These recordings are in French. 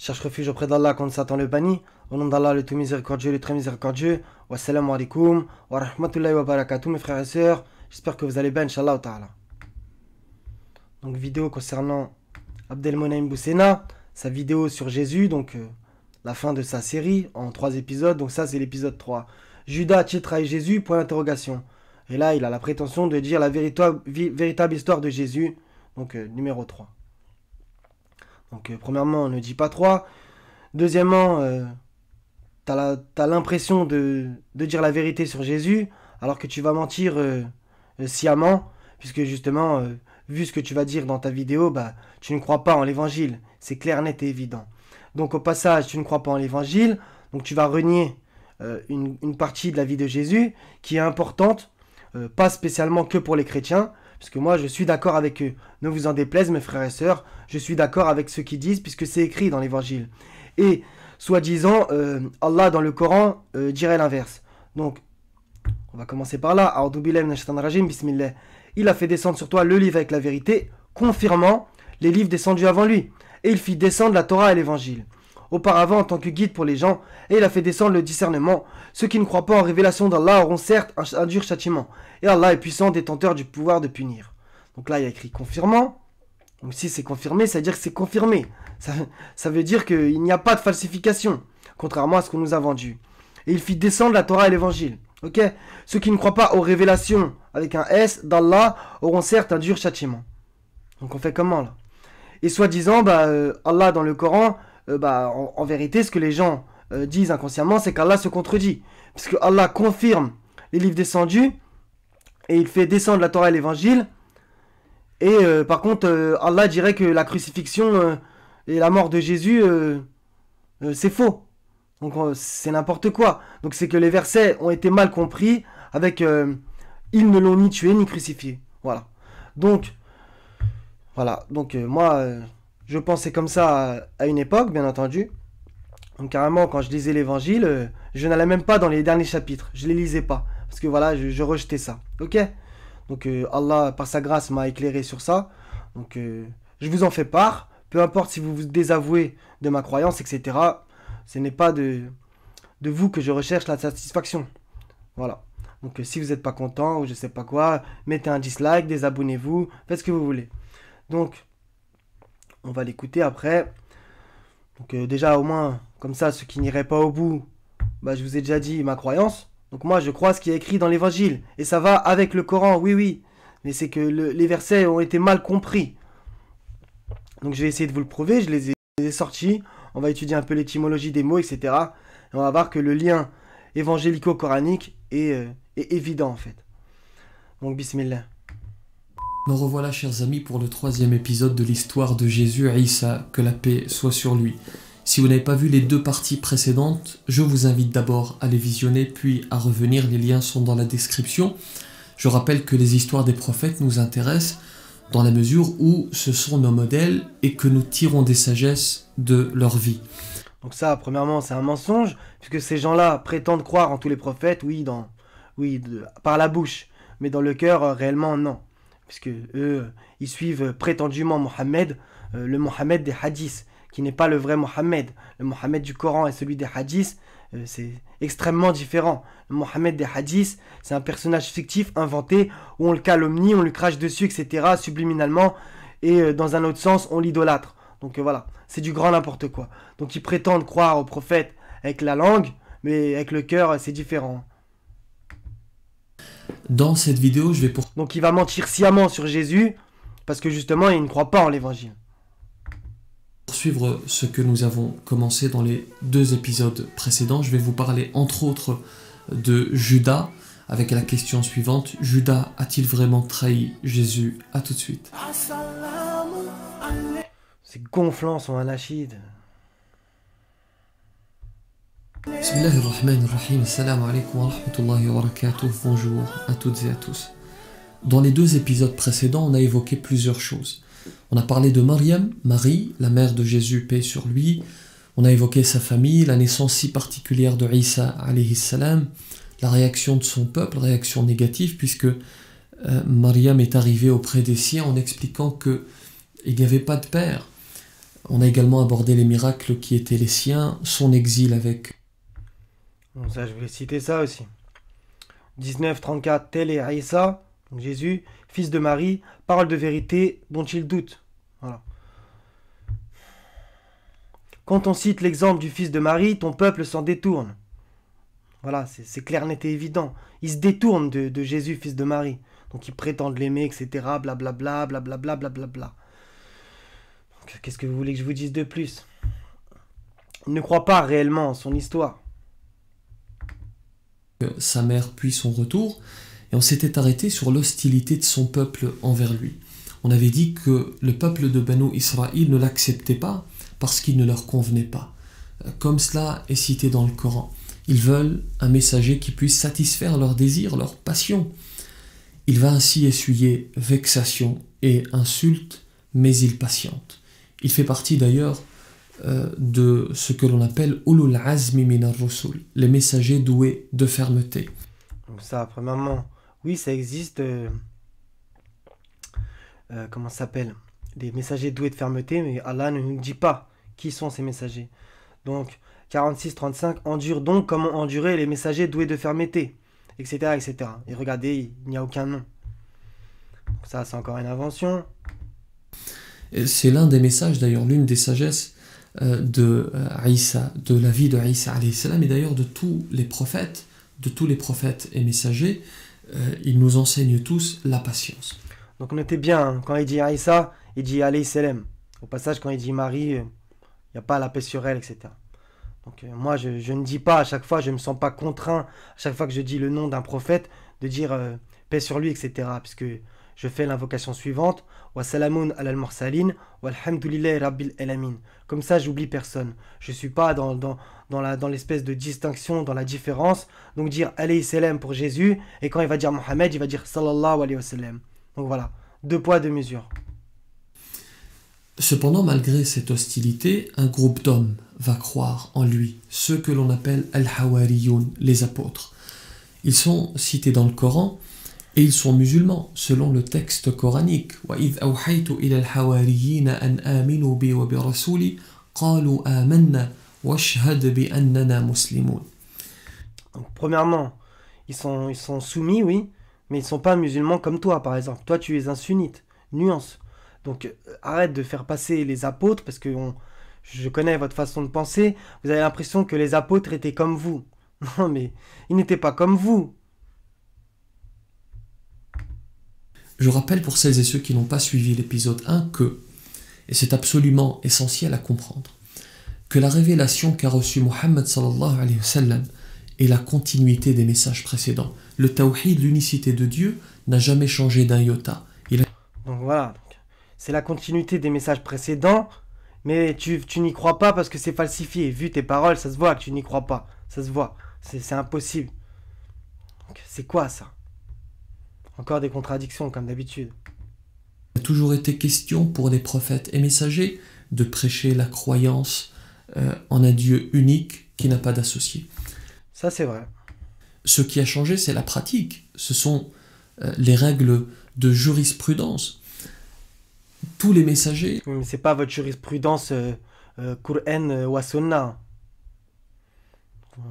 Cherche refuge auprès d'Allah contre Satan le banni. Au nom d'Allah le tout miséricordieux, le très miséricordieux. Wassalamu alaikum wa rahmatullahi wa barakatuh mes frères et sœurs. J'espère que vous allez bien, Inch'Allah ta'ala. Donc vidéo concernant Abdelmonaim Boussena, sa vidéo sur Jésus, donc la fin de sa série en 3 épisodes. Donc ça c'est l'épisode 3. Judas a-t-il trahi Jésus? Point d'interrogation. Et là il a la prétention de dire la véritable histoire de Jésus. Donc numéro 3. Donc premièrement, on ne dit pas 3. Deuxièmement, t'as l'impression de dire la vérité sur Jésus, alors que tu vas mentir sciemment, puisque justement, vu ce que tu vas dire dans ta vidéo, tu ne crois pas en l'évangile. C'est clair, net et évident. Donc au passage, tu ne crois pas en l'évangile, donc tu vas renier une partie de la vie de Jésus qui est importante, pas spécialement que pour les chrétiens, parce que moi, je suis d'accord avec eux. Ne vous en déplaise, mes frères et sœurs. Je suis d'accord avec ceux qui disent, puisque c'est écrit dans l'évangile. Et, soi-disant, Allah, dans le Coran, dirait l'inverse. Donc, on va commencer par là. Bismillah. Il a fait descendre sur toi le livre avec la vérité, confirmant les livres descendus avant lui. Et il fit descendre la Torah et l'évangile. Auparavant, en tant que guide pour les gens, et il a fait descendre le discernement. Ceux qui ne croient pas en révélation d'Allah auront certes un dur châtiment. Et Allah est puissant, détenteur du pouvoir de punir. Donc là, il y a écrit confirmant. Donc si c'est confirmé, ça veut dire que c'est confirmé. Ça veut dire qu'il n'y a pas de falsification, contrairement à ce qu'on nous a vendu. Et il fit descendre la Torah et l'évangile. Ok? Ceux qui ne croient pas aux révélations, avec un S, d'Allah, auront certes un dur châtiment. Donc on fait comment là? Et soi-disant, Allah dans le Coran... en vérité, ce que les gens disent inconsciemment, c'est qu'Allah se contredit. Puisque Allah confirme les livres descendus, et il fait descendre la Torah et l'évangile. Et par contre, Allah dirait que la crucifixion et la mort de Jésus, c'est faux. Donc c'est n'importe quoi. Donc c'est que les versets ont été mal compris, avec ils ne l'ont ni tué ni crucifié. Voilà. Donc, moi... je pensais comme ça à une époque, bien entendu. Donc carrément, quand je lisais l'évangile, je n'allais même pas dans les derniers chapitres. Je ne les lisais pas. Parce que voilà, je rejetais ça. Ok? Donc Allah, par sa grâce, m'a éclairé sur ça. Donc je vous en fais part. Peu importe si vous vous désavouez de ma croyance, etc. Ce n'est pas de vous que je recherche la satisfaction. Voilà. Donc si vous n'êtes pas content ou je sais pas quoi, mettez un dislike, désabonnez-vous, faites ce que vous voulez. Donc... on va l'écouter après. Donc déjà au moins, comme ça, ceux qui n'iraient pas au bout, je vous ai déjà dit ma croyance. Donc moi je crois ce qui est écrit dans l'évangile. Et ça va avec le Coran, oui. Mais c'est que les versets ont été mal compris. Donc je vais essayer de vous le prouver, je les ai sortis. On va étudier un peu l'étymologie des mots, etc. Et on va voir que le lien évangélico-coranique est évident en fait. Donc bismillah. Nous revoilà, chers amis, pour le 3e épisode de l'histoire de Jésus, Isa, que la paix soit sur lui. Si vous n'avez pas vu les 2 parties précédentes, je vous invite d'abord à les visionner, puis à revenir, les liens sont dans la description. Je rappelle que les histoires des prophètes nous intéressent dans la mesure où ce sont nos modèles et que nous tirons des sagesses de leur vie. Donc ça, premièrement, c'est un mensonge, puisque ces gens-là prétendent croire en tous les prophètes, par la bouche, mais dans le cœur, réellement, non. Puisque eux, ils suivent prétendument Mohammed, le Mohammed des hadiths, qui n'est pas le vrai Mohammed. Le Mohammed du Coran et celui des hadiths, c'est extrêmement différent. Le Mohammed des hadiths, c'est un personnage fictif, inventé, où on le calomnie, on lui crache dessus, etc., subliminalement, et dans un autre sens, on l'idolâtre. Donc voilà, c'est du grand n'importe quoi. Donc ils prétendent croire au prophète avec la langue, mais avec le cœur, c'est différent. Dans cette vidéo, je vais Donc il va mentir sciemment sur Jésus, parce que justement, il ne croit pas en l'évangile. Poursuivre ce que nous avons commencé dans les 2 épisodes précédents. Je vais vous parler entre autres de Judas, avec la question suivante. Judas a-t-il vraiment trahi Jésus? À tout de suite. C'est gonflant son anachide. Bismillahirrahmanirrahim. Assalamu alaikum wa rahmatullahi wa barakatuh. Bonjour à toutes et à tous. Dans les 2 épisodes précédents, on a évoqué plusieurs choses. On a parlé de Maryam, Marie, la mère de Jésus, paix sur lui. On a évoqué sa famille, la naissance si particulière de Isa alayhi salam, la réaction de son peuple, réaction négative, puisque Maryam est arrivée auprès des siens en expliquant qu'il n'y avait pas de père. On a également abordé les miracles qui étaient les siens, son exil avec... Bon, ça, je voulais citer ça aussi. 19:34, tel est Aïssa, donc Jésus, fils de Marie, parole de vérité dont il doute. Voilà. Quand on cite l'exemple du fils de Marie, ton peuple s'en détourne. Voilà, c'est clair, net et évident. Ils se détournent de Jésus, fils de Marie. Donc ils prétendent l'aimer, etc. Blablabla, blablabla, blablabla. Qu'est-ce que vous voulez que je vous dise de plus? Ils ne croient pas réellement en son histoire. Sa mère puis son retour, et on s'était arrêté sur l'hostilité de son peuple envers lui. On avait dit que le peuple de Banu Israël ne l'acceptait pas parce qu'il ne leur convenait pas. Comme cela est cité dans le Coran. Ils veulent un messager qui puisse satisfaire leurs désirs, leurs passions. Il va ainsi essuyer vexation et insultes, mais il patiente. Il fait partie d'ailleurs de ce que l'on appelle Ulul Azmi min ar-Rusul, les messagers doués de fermeté. Donc ça, premièrement, oui, ça existe. Comment ça s'appelle? Des messagers doués de fermeté, mais Allah ne nous dit pas qui sont ces messagers. Donc, 46-35, endure donc comment endurer les messagers doués de fermeté, etc., etc. Et regardez, il n'y a aucun nom. Donc ça, c'est encore une invention. C'est l'un des messages, d'ailleurs, l'une des sagesses de Isa, de la vie de Isa alayhi salam, et d'ailleurs de tous les prophètes et messagers. Ils nous enseignent tous la patience. Donc notez bien, hein, quand il dit Isa, il dit alayhi salam. Au passage, quand il dit Marie, il n'y a pas la paix sur elle, etc. Donc moi, je ne dis pas à chaque fois, je ne me sens pas contraint, à chaque fois que je dis le nom d'un prophète, de dire paix sur lui, etc. Puisque je fais l'invocation suivante, wa salamun alal mursalin, walhamdulillahi rabbil alamin. Comme ça, j'oublie personne. Je ne suis pas dans l'espèce de distinction, dans la différence. Donc dire alayhi salam pour Jésus, et quand il va dire Mohammed, il va dire sallallahu alayhi wa sallam. Donc voilà, 2 poids, 2 mesures. Cependant, malgré cette hostilité, un groupe d'hommes va croire en lui, ceux que l'on appelle al-Hawariyun, les apôtres. Ils sont cités dans le Coran et ils sont musulmans, selon le texte coranique. وَإِذْ أَوْحَيْتُ إِلَى الْحَوَارِيِّينَ أَنْ آمِنُوا بِي وَبِرَسُولِي قَالُوا آمَنَّا وَاشْهَدْ بِأَنَّنَا مُسْلِمُونَ. Donc, premièrement, ils sont soumis, oui, mais ils ne sont pas musulmans comme toi, par exemple. Toi, tu es un sunnite. Nuance. Donc, arrête de faire passer les apôtres, parce que je connais votre façon de penser. Vous avez l'impression que les apôtres étaient comme vous. Non, mais ils n'étaient pas comme vous. Je rappelle pour celles et ceux qui n'ont pas suivi l'épisode 1 que, et c'est absolument essentiel à comprendre, que la révélation qu'a reçue Muhammad sallallahu alayhi wa sallam est la continuité des messages précédents. Le tawhid, l'unicité de Dieu, n'a jamais changé d'un iota. Donc voilà, c'est la continuité des messages précédents, mais tu n'y crois pas parce que c'est falsifié. Vu tes paroles, ça se voit que tu n'y crois pas. Ça se voit. C'est impossible. C'est quoi ça? Encore des contradictions comme d'habitude. Il a toujours été question pour les prophètes et messagers de prêcher la croyance en un Dieu unique qui n'a pas d'associé. Ça c'est vrai. Ce qui a changé, c'est la pratique. Ce sont les règles de jurisprudence. Tous les messagers... Oui, mais c'est pas votre jurisprudence Qur'an ou Sunna.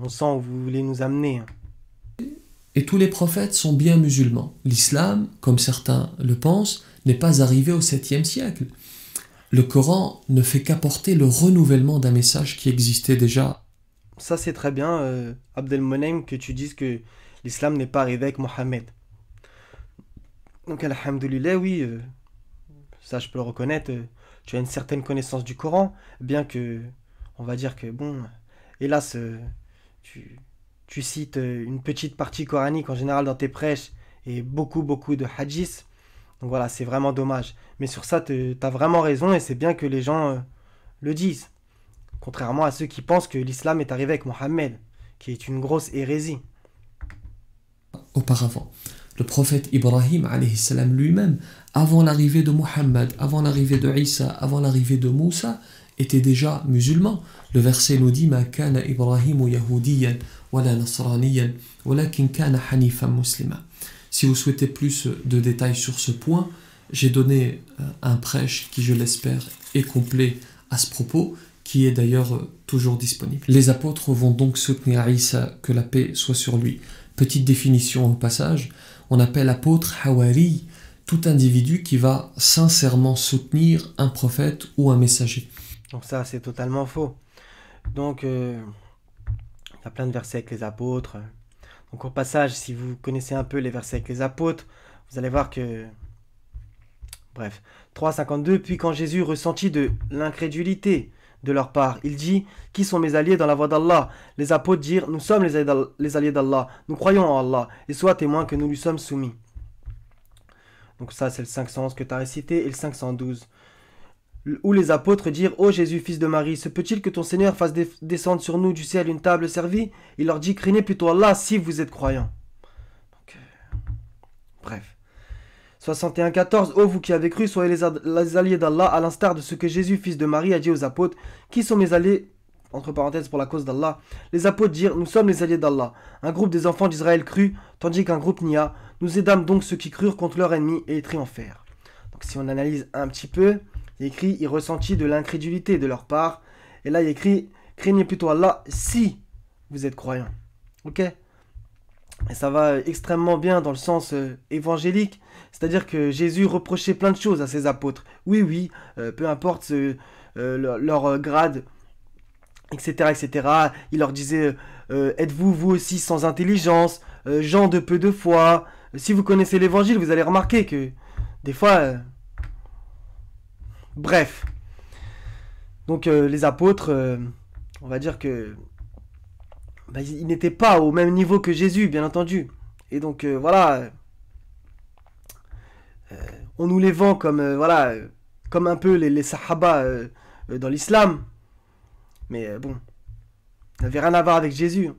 On sent où vous voulez nous amener. Et tous les prophètes sont bien musulmans. L'islam, comme certains le pensent, n'est pas arrivé au 7e siècle. Le Coran ne fait qu'apporter le renouvellement d'un message qui existait déjà. Ça c'est très bien, Abdelmonem, que tu dises que l'islam n'est pas arrivé avec Mohammed. Donc alhamdoulilah, oui, ça je peux le reconnaître, tu as une certaine connaissance du Coran, bien que, on va dire que, bon, hélas, tu cites une petite partie coranique en général dans tes prêches et beaucoup de hadiths. Donc voilà, c'est vraiment dommage. Mais sur ça, tu as vraiment raison et c'est bien que les gens le disent. Contrairement à ceux qui pensent que l'islam est arrivé avec Mohammed, qui est une grosse hérésie. Auparavant, le prophète Ibrahim alayhi salam lui-même, avant l'arrivée de Mohammed, avant l'arrivée de Isa, avant l'arrivée de Moussa, était déjà musulman. Le verset nous dit Ma kana Ibrahim yahudiyan wala nasraniyan walakin kana hanifan muslima. Si vous souhaitez plus de détails sur ce point, j'ai donné un prêche qui, je l'espère, est complet à ce propos, qui est d'ailleurs toujours disponible. Les apôtres vont donc soutenir Isa, que la paix soit sur lui. Petite définition au passage, on appelle apôtre Hawari tout individu qui va sincèrement soutenir un prophète ou un messager. Donc ça, c'est totalement faux. Donc, il y a plein de versets avec les apôtres. Donc au passage, si vous connaissez un peu les versets avec les apôtres, vous allez voir que... Bref, 3,52, puis quand Jésus ressentit de l'incrédulité de leur part, il dit, qui sont mes alliés dans la voie d'Allah? Les apôtres dirent, nous sommes les alliés d'Allah, nous croyons en Allah, et sois témoin que nous lui sommes soumis. Donc ça, c'est le 511 que tu as récité, et le 512. Où les apôtres dirent, ô Jésus, fils de Marie, se peut-il que ton Seigneur fasse descendre sur nous du ciel une table servie? Il leur dit, craignez plutôt Allah si vous êtes croyants. Donc, bref. 61,14. Ô vous qui avez cru, soyez les alliés d'Allah, à l'instar de ce que Jésus, fils de Marie, a dit aux apôtres. Qui sont mes alliés? Entre parenthèses, pour la cause d'Allah. Les apôtres dirent, nous sommes les alliés d'Allah. Un groupe des enfants d'Israël crut, tandis qu'un groupe nia. Nous aidâmes donc ceux qui crurent contre leur ennemi et ils triomphèrent. Donc si on analyse un petit peu, il est écrit, il ressentit de l'incrédulité de leur part. Et là, il est écrit, craignez plutôt Allah si vous êtes croyants. Ok? Et ça va extrêmement bien dans le sens évangélique. C'est-à-dire que Jésus reprochait plein de choses à ses apôtres. Oui, peu importe leur grade, etc., etc. Il leur disait, êtes-vous vous aussi sans intelligence, gens de peu de foi. Si vous connaissez l'évangile, vous allez remarquer que des fois... Bref. Donc les apôtres, on va dire que... ils n'étaient pas au même niveau que Jésus, bien entendu. Et donc voilà... on nous les vend comme comme un peu les sahaba dans l'islam, mais bon, ça n'avait rien à voir avec Jésus.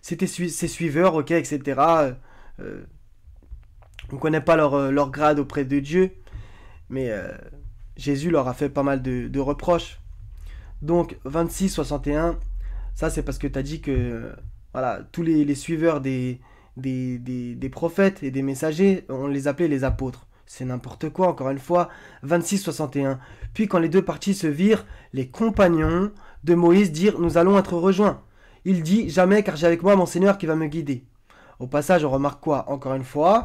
C'était ses suiveurs, ok, etc. On ne connaît pas leur grade auprès de Dieu, mais Jésus leur a fait pas mal de reproches. Donc 26-61, ça c'est parce que tu as dit que voilà, tous les suiveurs des prophètes et des messagers, on les appelait les apôtres. C'est n'importe quoi, encore une fois. 26-61. Puis quand les deux parties se virent, les compagnons de Moïse dirent, nous allons être rejoints. Il dit, jamais, car j'ai avec moi mon Seigneur qui va me guider. Au passage, on remarque quoi? Encore une fois,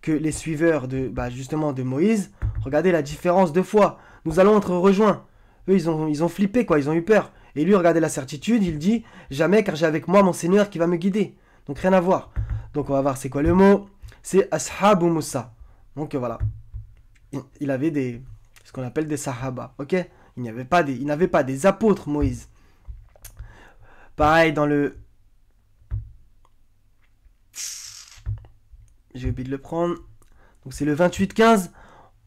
que les suiveurs justement de Moïse, regardez la différence de foi. Nous allons être rejoints. Eux, ils ont flippé, quoi, ils ont eu peur. Et lui, regardez la certitude, il dit, jamais, car j'ai avec moi mon Seigneur qui va me guider. Donc rien à voir. Donc on va voir c'est quoi le mot. C'est Ashabu Moussa. Donc voilà, il avait ce qu'on appelle des sahaba, ok? Il n'avait pas des apôtres, Moïse. Pareil dans le... J'ai oublié de le prendre. Donc c'est le 28-15.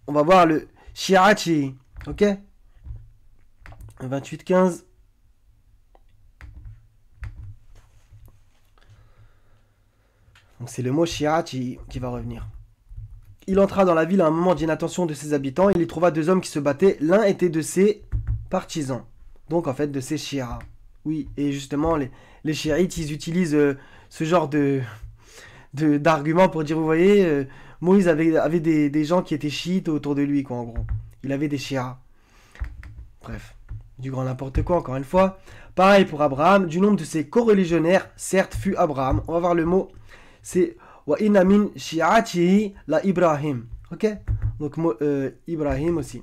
On va voir le shi'ati, ok? Le 28-15. Donc c'est le mot shi'ati qui va revenir. Il entra dans la ville à un moment d'inattention de ses habitants. Il y trouva deux hommes qui se battaient. L'un était de ses partisans. Donc en fait de ses chiites. Oui, et justement les chiites, ils utilisent ce genre d'argument pour dire, vous voyez, Moïse avait des gens qui étaient chiites autour de lui, quoi, en gros. Il avait des chiites. Bref, du grand n'importe quoi, encore une fois. Pareil pour Abraham. Du nombre de ses coreligionnaires, certes, fut Abraham. On va voir le mot. C'est... Wa inna min shi'atihi la Ibrahim. Ok? Donc, Ibrahim aussi.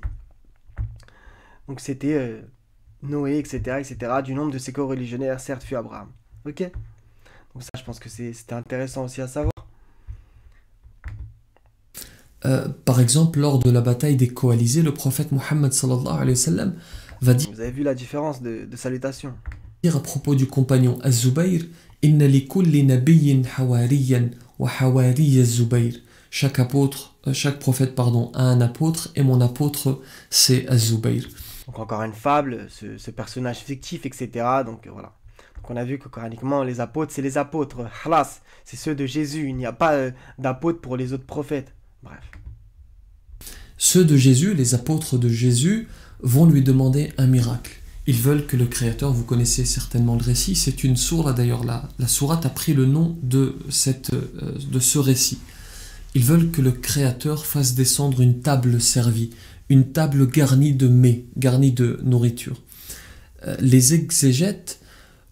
Donc, c'était Noé, etc., etc. Du nombre de ses co-religionnaires, certes, fut Abraham. Ok? Donc, ça, je pense que c'était intéressant aussi à savoir. Par exemple, lors de la bataille des coalisés, le prophète Mohammed sallallahu alayhi wa sallam va dire... Vous avez vu la différence de salutation. À propos du compagnon Az-Zubayr, inna li kulli nabiyyin hawariyan. Chaque prophète a un apôtre et mon apôtre c'est Az-Zubayr. Donc encore une fable, ce personnage fictif, etc. Donc voilà. Donc on a vu que coraniquement les apôtres c'est les apôtres. Halas, c'est ceux de Jésus. Il n'y a pas d'apôtres pour les autres prophètes. Bref. Ceux de Jésus, les apôtres de Jésus, vont lui demander un miracle. Ils veulent que le Créateur, vous connaissez certainement le récit, c'est une sourate d'ailleurs, la sourate a pris le nom de ce récit. Ils veulent que le Créateur fasse descendre une table servie, une table garnie de mets, garnie de nourriture. les exégètes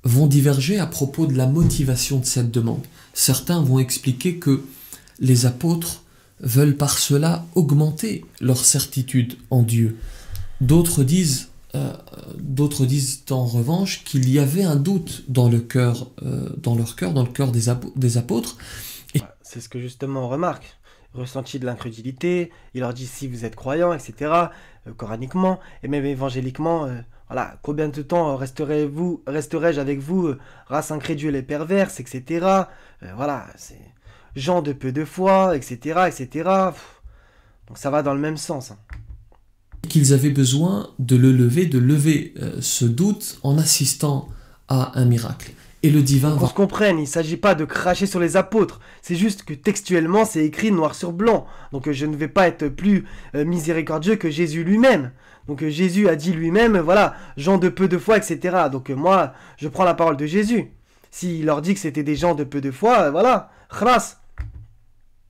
vont diverger à propos de la motivation de cette demande. Certains vont expliquer que les apôtres veulent par cela augmenter leur certitude en Dieu. D'autres disent en revanche qu'il y avait un doute dans leur cœur, dans le cœur des apôtres. Et c'est ce que justement on remarque. Ressenti de l'incrédulité, il leur dit si vous êtes croyants, etc., coraniquement, et même évangéliquement, voilà, combien de temps resterai-je avec vous, race incrédule et perverse, etc. Voilà, c'est gens de peu de foi, etc., etc. Donc ça va dans le même sens. Hein. Qu'ils avaient besoin de lever ce doute en assistant à un miracle. Et le divin va... On se comprenne, il ne s'agit pas de cracher sur les apôtres, c'est juste que textuellement c'est écrit noir sur blanc. Donc je ne vais pas être plus miséricordieux que Jésus lui-même. Donc Jésus a dit lui-même, voilà, gens de peu de foi, etc. Donc moi, je prends la parole de Jésus. S'il leur dit que c'était des gens de peu de foi, voilà, khlas.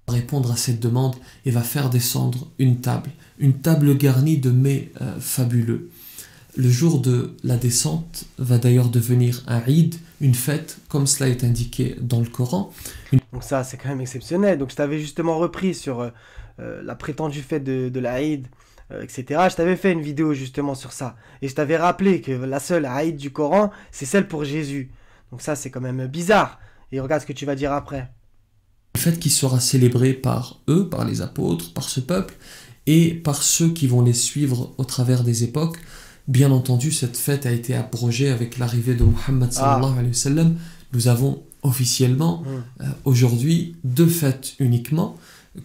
Répondre à cette demande et va faire descendre une table garnie de mets fabuleux. Le jour de la descente va d'ailleurs devenir un Eid, une fête, comme cela est indiqué dans le Coran. Donc ça, c'est quand même exceptionnel. Donc je t'avais justement repris sur la prétendue fête de la Eid, etc. Je t'avais fait une vidéo justement sur ça. Et je t'avais rappelé que la seule Eid du Coran, c'est celle pour Jésus. Donc ça, c'est quand même bizarre. Et regarde ce que tu vas dire après. Une fête qui sera célébrée par eux, par les apôtres, par ce peuple, et par ceux qui vont les suivre au travers des époques. Bien entendu, cette fête a été abrogée avec l'arrivée de Muhammad sallallahu alayhi wa sallam. Nous avons officiellement aujourd'hui 2 fêtes uniquement,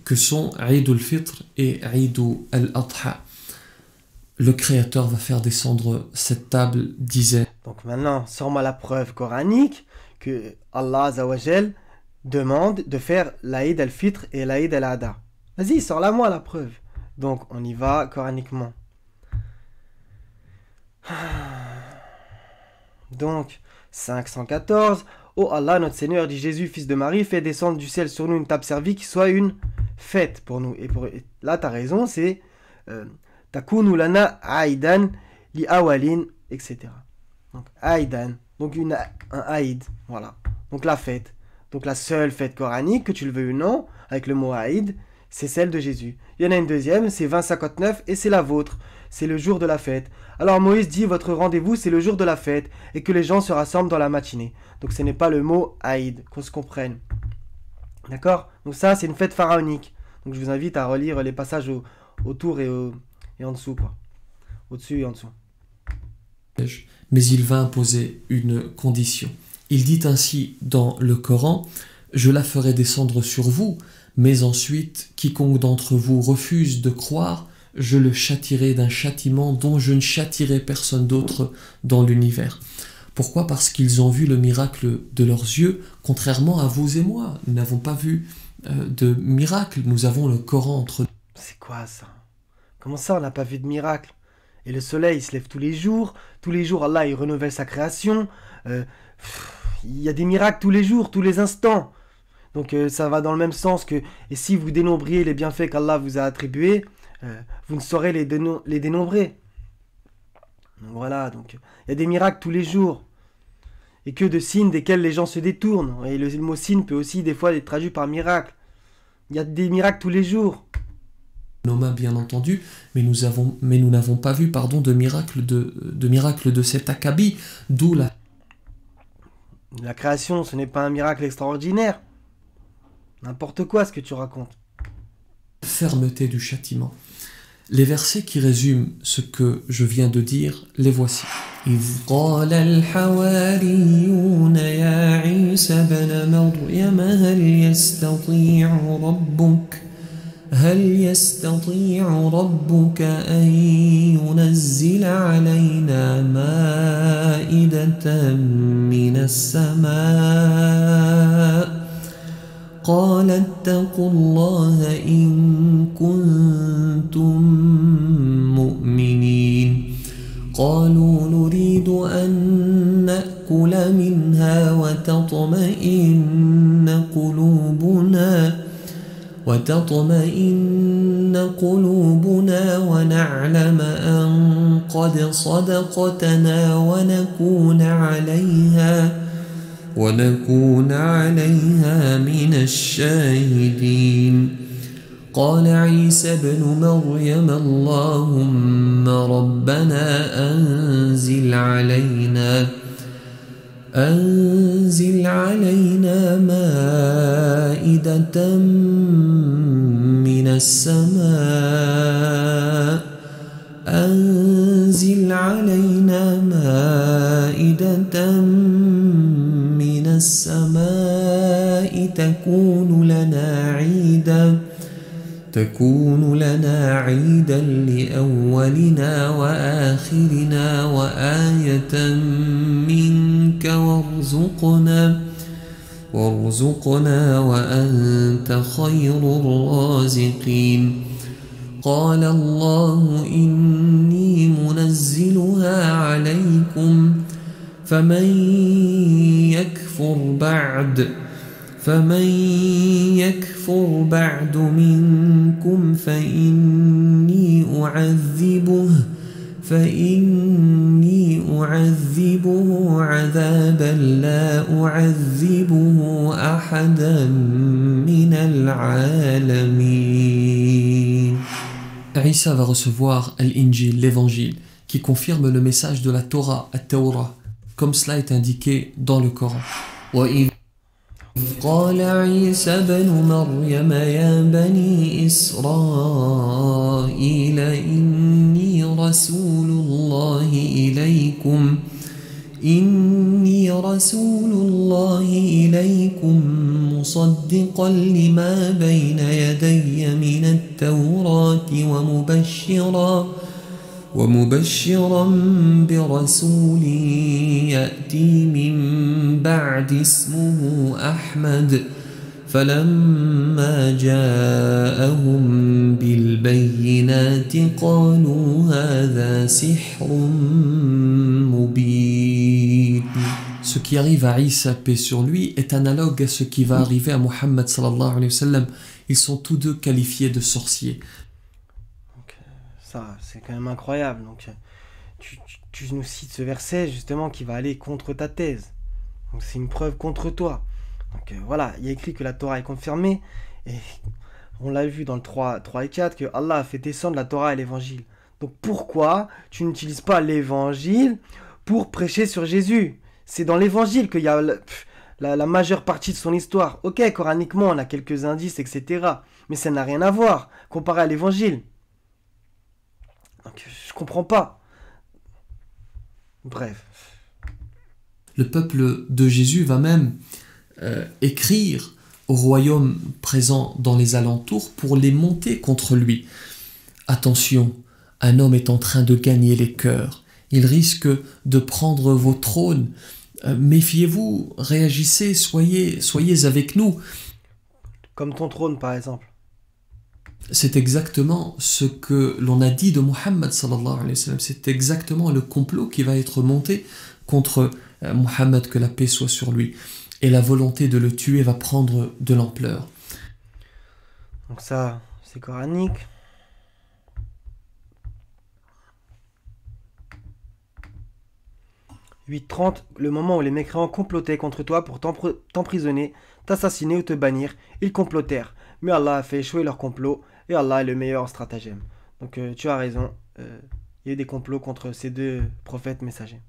que sont Eid al-Fitr et Eid al-Adha. Le Créateur va faire descendre cette table, disait. Donc maintenant, sors-moi la preuve coranique que Allah Azawajal demande de faire l'Aïd al-Fitr et l'Aïd al-Adha. Vas-y, sors-la moi la preuve. Donc on y va coraniquement. Donc 514. Ô Allah, notre Seigneur, dit Jésus, fils de Marie, fais descendre du ciel sur nous une table servie qui soit une fête pour nous. Et là, tu as raison, c'est Takunu lana Aïdan li awalin, etc. Donc Aïdan, donc un Aïd, voilà. Donc la fête. Donc la seule fête coranique, que tu le veux ou non, avec le mot Aïd, c'est celle de Jésus. Il y en a une deuxième, c'est 2059, et c'est la vôtre. C'est le jour de la fête. Alors Moïse dit, votre rendez-vous, c'est le jour de la fête, et que les gens se rassemblent dans la matinée. Donc ce n'est pas le mot Aïd, qu'on se comprenne. D'accord? Donc ça, c'est une fête pharaonique. Donc je vous invite à relire les passages autour et en dessous, quoi. Au-dessus et en dessous. Mais il va imposer une condition. Il dit ainsi dans le Coran, « Je la ferai descendre sur vous, mais ensuite, quiconque d'entre vous refuse de croire, je le châtirai d'un châtiment dont je ne châtirai personne d'autre dans l'univers. » Pourquoi? Parce qu'ils ont vu le miracle de leurs yeux, contrairement à vous et moi. Nous n'avons pas vu de miracle, nous avons le Coran entre nous. C'est quoi ça? Comment ça on n'a pas vu de miracle? Et le soleil il se lève tous les jours Allah il renouvelle sa création, il y a des miracles tous les jours, tous les instants. Donc ça va dans le même sens que, et si vous dénombriez les bienfaits qu'Allah vous a attribués, vous ne saurez les dénombrer. Donc voilà, donc il y a des miracles tous les jours. Et que de signes desquels les gens se détournent. Et le mot signe peut aussi des fois être traduit par miracle. Il y a des miracles tous les jours. Nos mains, bien entendu, mais nous n'avons pas vu de miracle de cet acabit, d'où la création, ce n'est pas un miracle extraordinaire. N'importe quoi ce que tu racontes. Fermeté du châtiment. Les versets qui résument ce que je viens de dire, les voici. إذ قال الحواريون يا عيسى ابن مريم هل يستطيع ربك أن ينزل علينا مائدة من السماء قال اتقوا الله إن كنتم مؤمنين قالوا نريد أن نأكل منها وتطمئن قلوبنا وتطمئن قلوبنا ونعلم أن قد صدقتنا ونكون عليها من الشاهدين. قال عيسى ابن مريم اللهم ربنا أنزل علينا مائدة من السماء تكون لنا عيدا لأولنا وآخرنا وآية منك وارزقنا وأنت خير الرازقين. قال الله إني منزلها عليكم فمن يكفر بعد منكم فإني أعذبه عذابا لا أعذبه أحدا من العالمين. Isa va recevoir l'Injil, l'évangile, qui confirme le message de la Torah, at-Tawrah, comme cela est indiqué dans le Coran. قال عيسى ابن مريم يا بني إسرائيل إني رسول الله إليكم مصدقا لما بين يدي من التوراة ومبشرا برسول يأتي من بعد اسمه أحمد فلما جاءهم بالبينات قالوا هذا سحر مبين. Ce qui arrive à Isa, paix sur lui, est analogue à ce qui va arriver à Muhammad sallallahu alayhi wa sallam. Ils sont tous deux qualifiés de sorciers. Ça, c'est quand même incroyable. Donc, tu nous cites ce verset justement qui va aller contre ta thèse. Donc, c'est une preuve contre toi. Donc, voilà, il y a écrit que la Torah est confirmée. Et on l'a vu dans le 3 et 4 que Allah a fait descendre la Torah et l'évangile. Donc, pourquoi tu n'utilises pas l'évangile pour prêcher sur Jésus? C'est dans l'évangile qu'il y a la majeure partie de son histoire. Ok, coraniquement, on a quelques indices, etc. Mais ça n'a rien à voir comparé à l'évangile. Donc, je comprends pas. Bref. Le peuple de Jésus va même écrire au royaume présent dans les alentours pour les monter contre lui. Attention, un homme est en train de gagner les cœurs. Il risque de prendre vos trônes. Méfiez-vous, réagissez, soyez avec nous. Comme ton trône, par exemple. C'est exactement ce que l'on a dit de Muhammad sallallahu alayhi wa sallam. C'est exactement le complot qui va être monté contre Muhammad, que la paix soit sur lui. Et la volonté de le tuer va prendre de l'ampleur. Donc ça, c'est coranique. « 8.30, le moment où les mécréants complotaient contre toi pour t'emprisonner, t'assassiner ou te bannir, ils complotèrent. Mais Allah a fait échouer leur complot et Allah est le meilleur stratagème. » Donc tu as raison, il y a eu des complots contre ces deux prophètes messagers.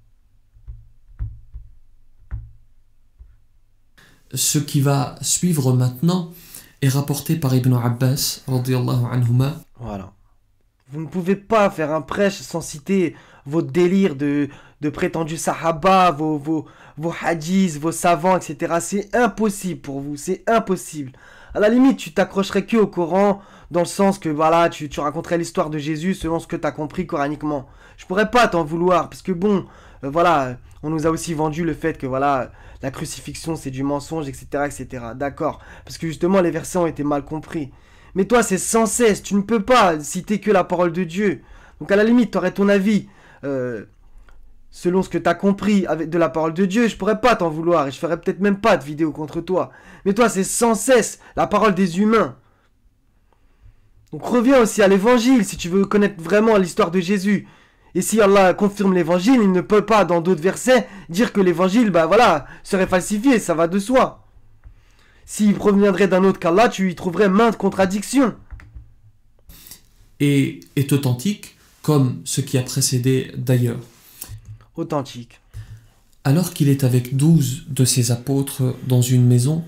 Ce qui va suivre maintenant est rapporté par Ibn Abbas, radiyallahu anhuma. Voilà. Vous ne pouvez pas faire un prêche sans citer vos délires de prétendus sahaba, vos hadiths, vos savants, etc. C'est impossible pour vous, c'est impossible. À la limite, tu t'accrocherais que au Coran, dans le sens que voilà, tu raconterais l'histoire de Jésus selon ce que tu as compris coraniquement. Je pourrais pas t'en vouloir, parce que bon, voilà, on nous a aussi vendu le fait que voilà, la crucifixion c'est du mensonge, etc., etc. D'accord, parce que justement les versets ont été mal compris. Mais toi, c'est sans cesse, tu ne peux pas citer que la parole de Dieu. Donc à la limite, tu aurais ton avis selon ce que tu as compris de la parole de Dieu, je pourrais pas t'en vouloir et je ferais peut-être même pas de vidéo contre toi. Mais toi, c'est sans cesse la parole des humains. Donc reviens aussi à l'évangile si tu veux connaître vraiment l'histoire de Jésus. Et si Allah confirme l'évangile, il ne peut pas, dans d'autres versets, dire que l'évangile, bah voilà, serait falsifié, ça va de soi. S'il proviendrait d'un autre qu'Allah, tu y trouverais maintes contradictions. Et est authentique, comme ce qui a précédé d'ailleurs. Authentique. Alors qu'il est avec 12 de ses apôtres dans une maison,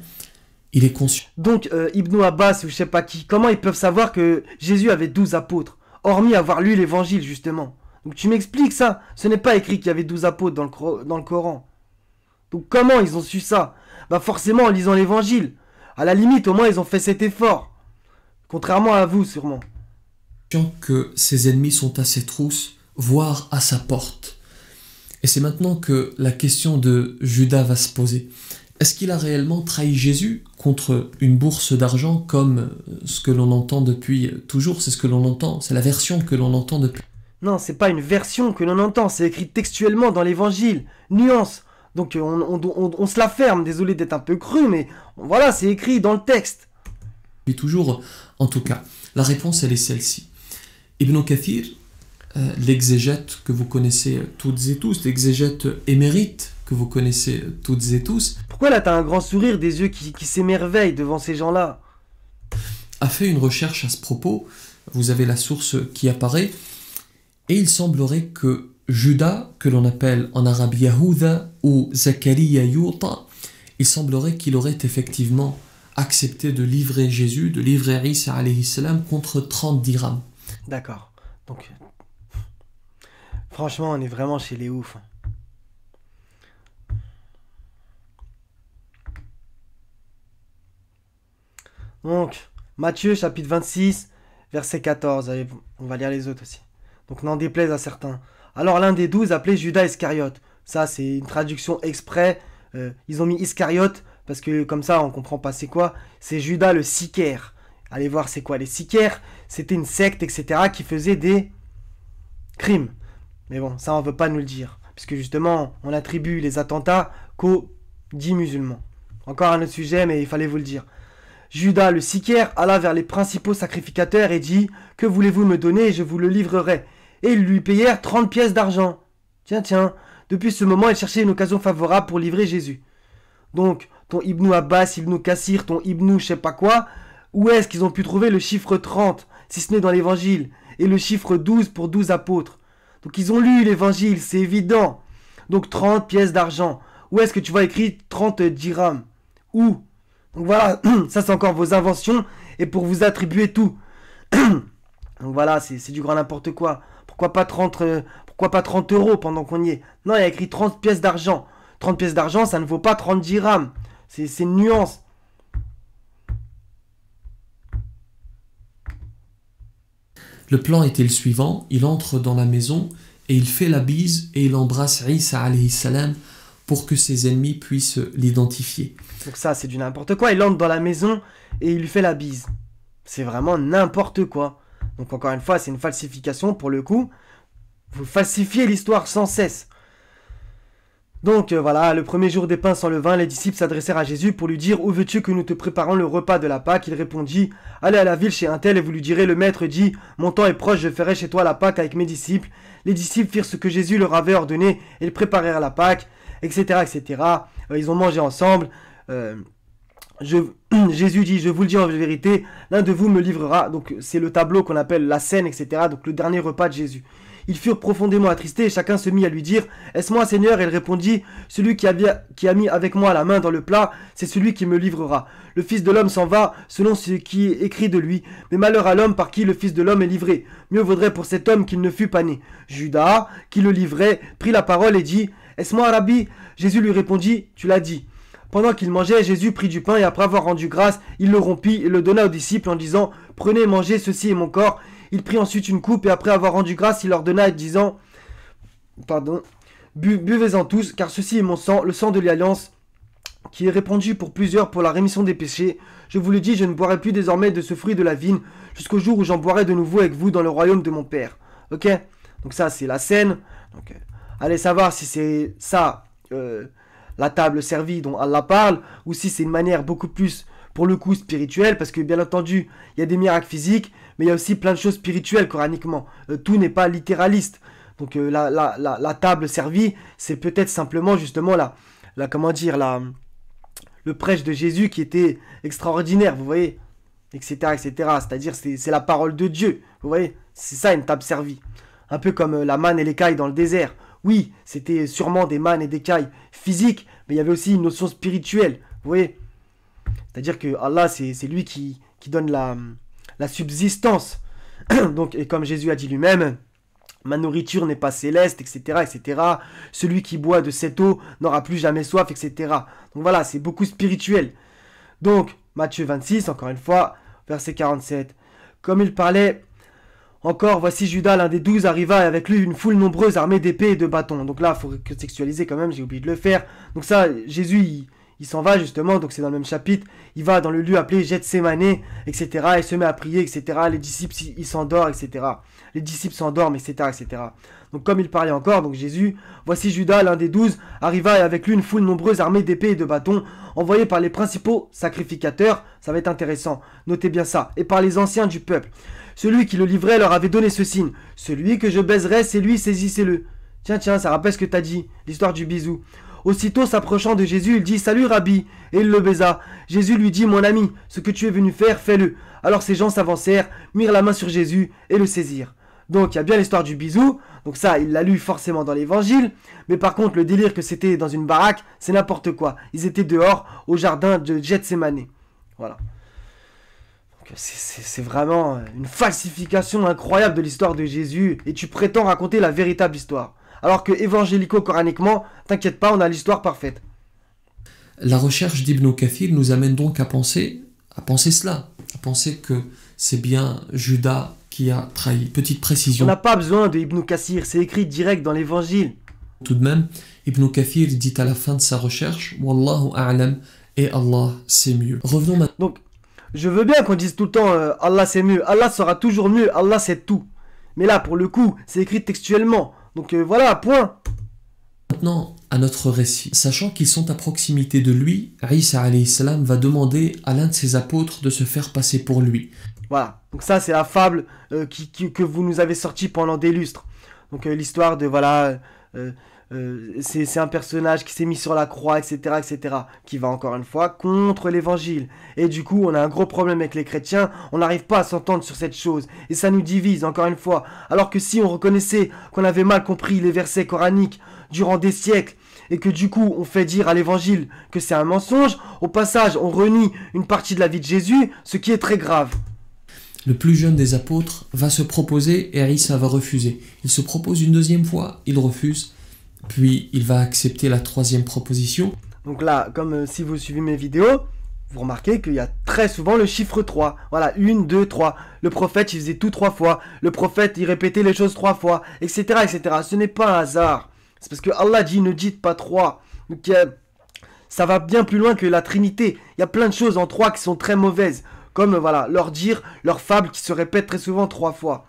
il est conscient. Donc, Ibn Abbas ou je sais pas qui, comment ils peuvent savoir que Jésus avait 12 apôtres, hormis avoir lu l'évangile, justement. Donc tu m'expliques ça. Ce n'est pas écrit qu'il y avait 12 apôtres dans le Coran. Donc comment ils ont su ça? Bah forcément en lisant l'évangile. À la limite, au moins ils ont fait cet effort. Contrairement à vous, sûrement. Que ses ennemis sont à ses trousses, voire à sa porte. Et c'est maintenant que la question de Judas va se poser. Est-ce qu'il a réellement trahi Jésus contre une bourse d'argent comme ce que l'on entend depuis toujours? C'est ce que l'on entend, c'est la version que l'on entend depuis. Non, c'est pas une version que l'on entend, c'est écrit textuellement dans l'évangile. Nuance. Donc on se la ferme, désolé d'être un peu cru, mais voilà, c'est écrit dans le texte. Et toujours, en tout cas, la réponse elle est celle-ci. Ibn Kathir, l'exégète que vous connaissez toutes et tous, l'exégète émérite que vous connaissez toutes et tous. Pourquoi là t'as un grand sourire, des yeux qui s'émerveillent devant ces gens-là? A fait une recherche à ce propos, vous avez la source qui apparaît, et il semblerait que Judas, que l'on appelle en arabe Yahuda ou Zakaria Yuta, il semblerait qu'il aurait effectivement accepté de livrer Jésus, de livrer Isa alayhi salam contre 30 dirhams. D'accord. Donc, franchement, on est vraiment chez les oufs. Donc, Matthieu, chapitre 26, verset 14. Allez, on va lire les autres aussi. Donc, n'en déplaise à certains. Alors, l'un des 12, appelé Judas Iscariote. Ça, c'est une traduction exprès. Ils ont mis Iscariote, parce que comme ça, on comprend pas c'est quoi. C'est Judas le sicaire. Allez voir c'est quoi les sicaires. C'était une secte, etc. qui faisait des crimes. Mais bon, ça, on veut pas nous le dire. Puisque justement, on attribue les attentats qu'aux 10 musulmans. Encore un autre sujet, mais il fallait vous le dire. Judas le sicaire alla vers les principaux sacrificateurs et dit « Que voulez-vous me donner et je vous le livrerai ?» Et ils lui payèrent 30 pièces d'argent. Tiens, depuis ce moment, il cherchait une occasion favorable pour livrer Jésus. Donc, ton Ibn Abbas, Ibn Kassir, ton Ibn je sais pas quoi, où est-ce qu'ils ont pu trouver le chiffre 30, si ce n'est dans l'évangile, et le chiffre 12 pour 12 apôtres? Donc ils ont lu l'évangile, c'est évident. Donc 30 pièces d'argent. Où est-ce que tu vois écrit 30 dirhams? Où? Donc voilà, ça c'est encore vos inventions, et pour vous attribuer tout. Donc voilà, c'est du grand n'importe quoi. Pourquoi pas 30 euros pendant qu'on y est? Non, il y a écrit 30 pièces d'argent. 30 pièces d'argent, ça ne vaut pas 30 dirhams. C'est une nuance. Le plan était le suivant, il entre dans la maison et il fait la bise et il embrasse Isa alayhi salam pour que ses ennemis puissent l'identifier. Donc ça, c'est du n'importe quoi. Il entre dans la maison et il lui fait la bise. C'est vraiment n'importe quoi. Donc encore une fois, c'est une falsification pour le coup. Vous falsifiez l'histoire sans cesse. Donc voilà, le premier jour des pains sans levain, les disciples s'adressèrent à Jésus pour lui dire « Où veux-tu que nous te préparons le repas de la Pâque ?» Il répondit « Allez à la ville chez un tel et vous lui direz, le maître dit « Mon temps est proche, je ferai chez toi la Pâque avec mes disciples. » Les disciples firent ce que Jésus leur avait ordonné et ils préparèrent la Pâque, etc. etc. Ils ont mangé ensemble. Jésus dit « Je vous le dis en vérité, l'un de vous me livrera. » Donc c'est le tableau qu'on appelle la scène, etc. Donc le dernier repas de Jésus. Ils furent profondément attristés et chacun se mit à lui dire « Est-ce moi, Seigneur ?» Et il répondit « Celui qui a mis avec moi la main dans le plat, c'est celui qui me livrera. Le Fils de l'homme s'en va selon ce qui est écrit de lui. Mais malheur à l'homme par qui le Fils de l'homme est livré. Mieux vaudrait pour cet homme qu'il ne fût pas né. » Judas, qui le livrait, prit la parole et dit « Est-ce moi, Rabbi ?» Jésus lui répondit « Tu l'as dit. » Pendant qu'il mangeait, Jésus prit du pain et après avoir rendu grâce, il le rompit et le donna aux disciples en disant « Prenez et mangez, ceci est mon corps. » Il prit ensuite une coupe et après avoir rendu grâce, il leur donna disant « Buvez-en tous, car ceci est mon sang, le sang de l'alliance, qui est répandu pour plusieurs pour la rémission des péchés. Je vous le dis, je ne boirai plus désormais de ce fruit de la vigne, jusqu'au jour où j'en boirai de nouveau avec vous dans le royaume de mon Père. » Ok? Donc ça, c'est la scène. Donc, allez savoir si c'est ça, la table servie dont Allah parle, ou si c'est une manière beaucoup plus, pour le coup, spirituelle, parce que bien entendu, il y a des miracles physiques, mais il y a aussi plein de choses spirituelles coraniquement. Tout n'est pas littéraliste. Donc la table servie, c'est peut-être simplement justement comment dire, le prêche de Jésus qui était extraordinaire, vous voyez, etc., etc. C'est-à-dire c'est la parole de Dieu, vous voyez, c'est ça une table servie. Un peu comme la manne et l'écaille dans le désert. Oui, c'était sûrement des mannes et des écailles physiques, mais il y avait aussi une notion spirituelle, vous voyez. C'est-à-dire que Allah, c'est lui qui donne la subsistance. Donc, et comme Jésus a dit lui-même, ma nourriture n'est pas céleste, etc., etc. Celui qui boit de cette eau n'aura plus jamais soif, etc. Donc voilà, c'est beaucoup spirituel. Donc, Matthieu 26, encore une fois, verset 47. Comme il parlait encore, voici Judas, l'un des 12, arriva et avec lui une foule nombreuse armée d'épées et de bâtons. Donc là, il faut contextualiser quand même, j'ai oublié de le faire. Donc ça, Jésus, il s'en va justement, donc c'est dans le même chapitre. Il va dans le lieu appelé Gethsémanée, etc. Il se met à prier, etc. Les disciples, ils s'endorment, etc. Les disciples s'endorment, etc., etc. Donc comme il parlait encore, donc Jésus, voici Judas, l'un des 12, arriva et avec lui une foule nombreuse armée d'épées et de bâtons, envoyés par les principaux sacrificateurs, ça va être intéressant, notez bien ça, et par les anciens du peuple. Celui qui le livrait leur avait donné ce signe, celui que je baiserai, c'est lui, saisissez-le. Tiens, ça rappelle ce que t'as dit, l'histoire du bisou. Aussitôt s'approchant de Jésus, il dit « Salut Rabbi !» et il le baisa. Jésus lui dit « Mon ami, ce que tu es venu faire, fais-le. » Alors ces gens s'avancèrent, mirent la main sur Jésus et le saisirent. Donc il y a bien l'histoire du bisou, donc ça il l'a lu forcément dans l'évangile, mais par contre le délire que c'était dans une baraque, c'est n'importe quoi. Ils étaient dehors au jardin de Gethsémanée. Voilà. C'est vraiment une falsification incroyable de l'histoire de Jésus et tu prétends raconter la véritable histoire. Alors que évangélico-coraniquement, t'inquiète pas, on a l'histoire parfaite. La recherche d'Ibn Kathir nous amène donc à penser cela, à penser que c'est bien Judas qui a trahi. Petite précision. On n'a pas besoin de Ibn Kathir, c'est écrit direct dans l'évangile. Tout de même, Ibn Kathir dit à la fin de sa recherche « Wallahu a'lam » et Allah c'est mieux. Revenons maintenant. Donc, je veux bien qu'on dise tout le temps Allah c'est mieux, Allah sera toujours mieux, Allah c'est tout. Mais là, pour le coup, c'est écrit textuellement. Donc voilà, point. Maintenant, à notre récit. Sachant qu'ils sont à proximité de lui, Isa alayhi salam va demander à l'un de ses apôtres de se faire passer pour lui. Voilà, donc ça c'est la fable que vous nous avez sortie pendant des lustres. Donc l'histoire de, voilà, c'est un personnage qui s'est mis sur la croix, etc., etc., qui va encore une fois contre l'évangile. Et du coup, on a un gros problème avec les chrétiens, on n'arrive pas à s'entendre sur cette chose. Et ça nous divise, encore une fois. Alors que si on reconnaissait qu'on avait mal compris les versets coraniques durant des siècles, et que du coup, on fait dire à l'évangile que c'est un mensonge, au passage, on renie une partie de la vie de Jésus, ce qui est très grave. Le plus jeune des apôtres va se proposer et Isa va refuser. Il se propose une deuxième fois, il refuse, puis il va accepter la troisième proposition. Donc là, comme si vous suivez mes vidéos, vous remarquez qu'il y a très souvent le chiffre 3. Voilà, 1, 2, 3. Le prophète, il faisait tout 3 fois. Le prophète, il répétait les choses 3 fois, etc., etc. Ce n'est pas un hasard. C'est parce que Allah dit, ne dites pas 3. Donc ça va bien plus loin que la Trinité. Il y a plein de choses en 3 qui sont très mauvaises. Comme, voilà, leur fable qui se répète très souvent 3 fois.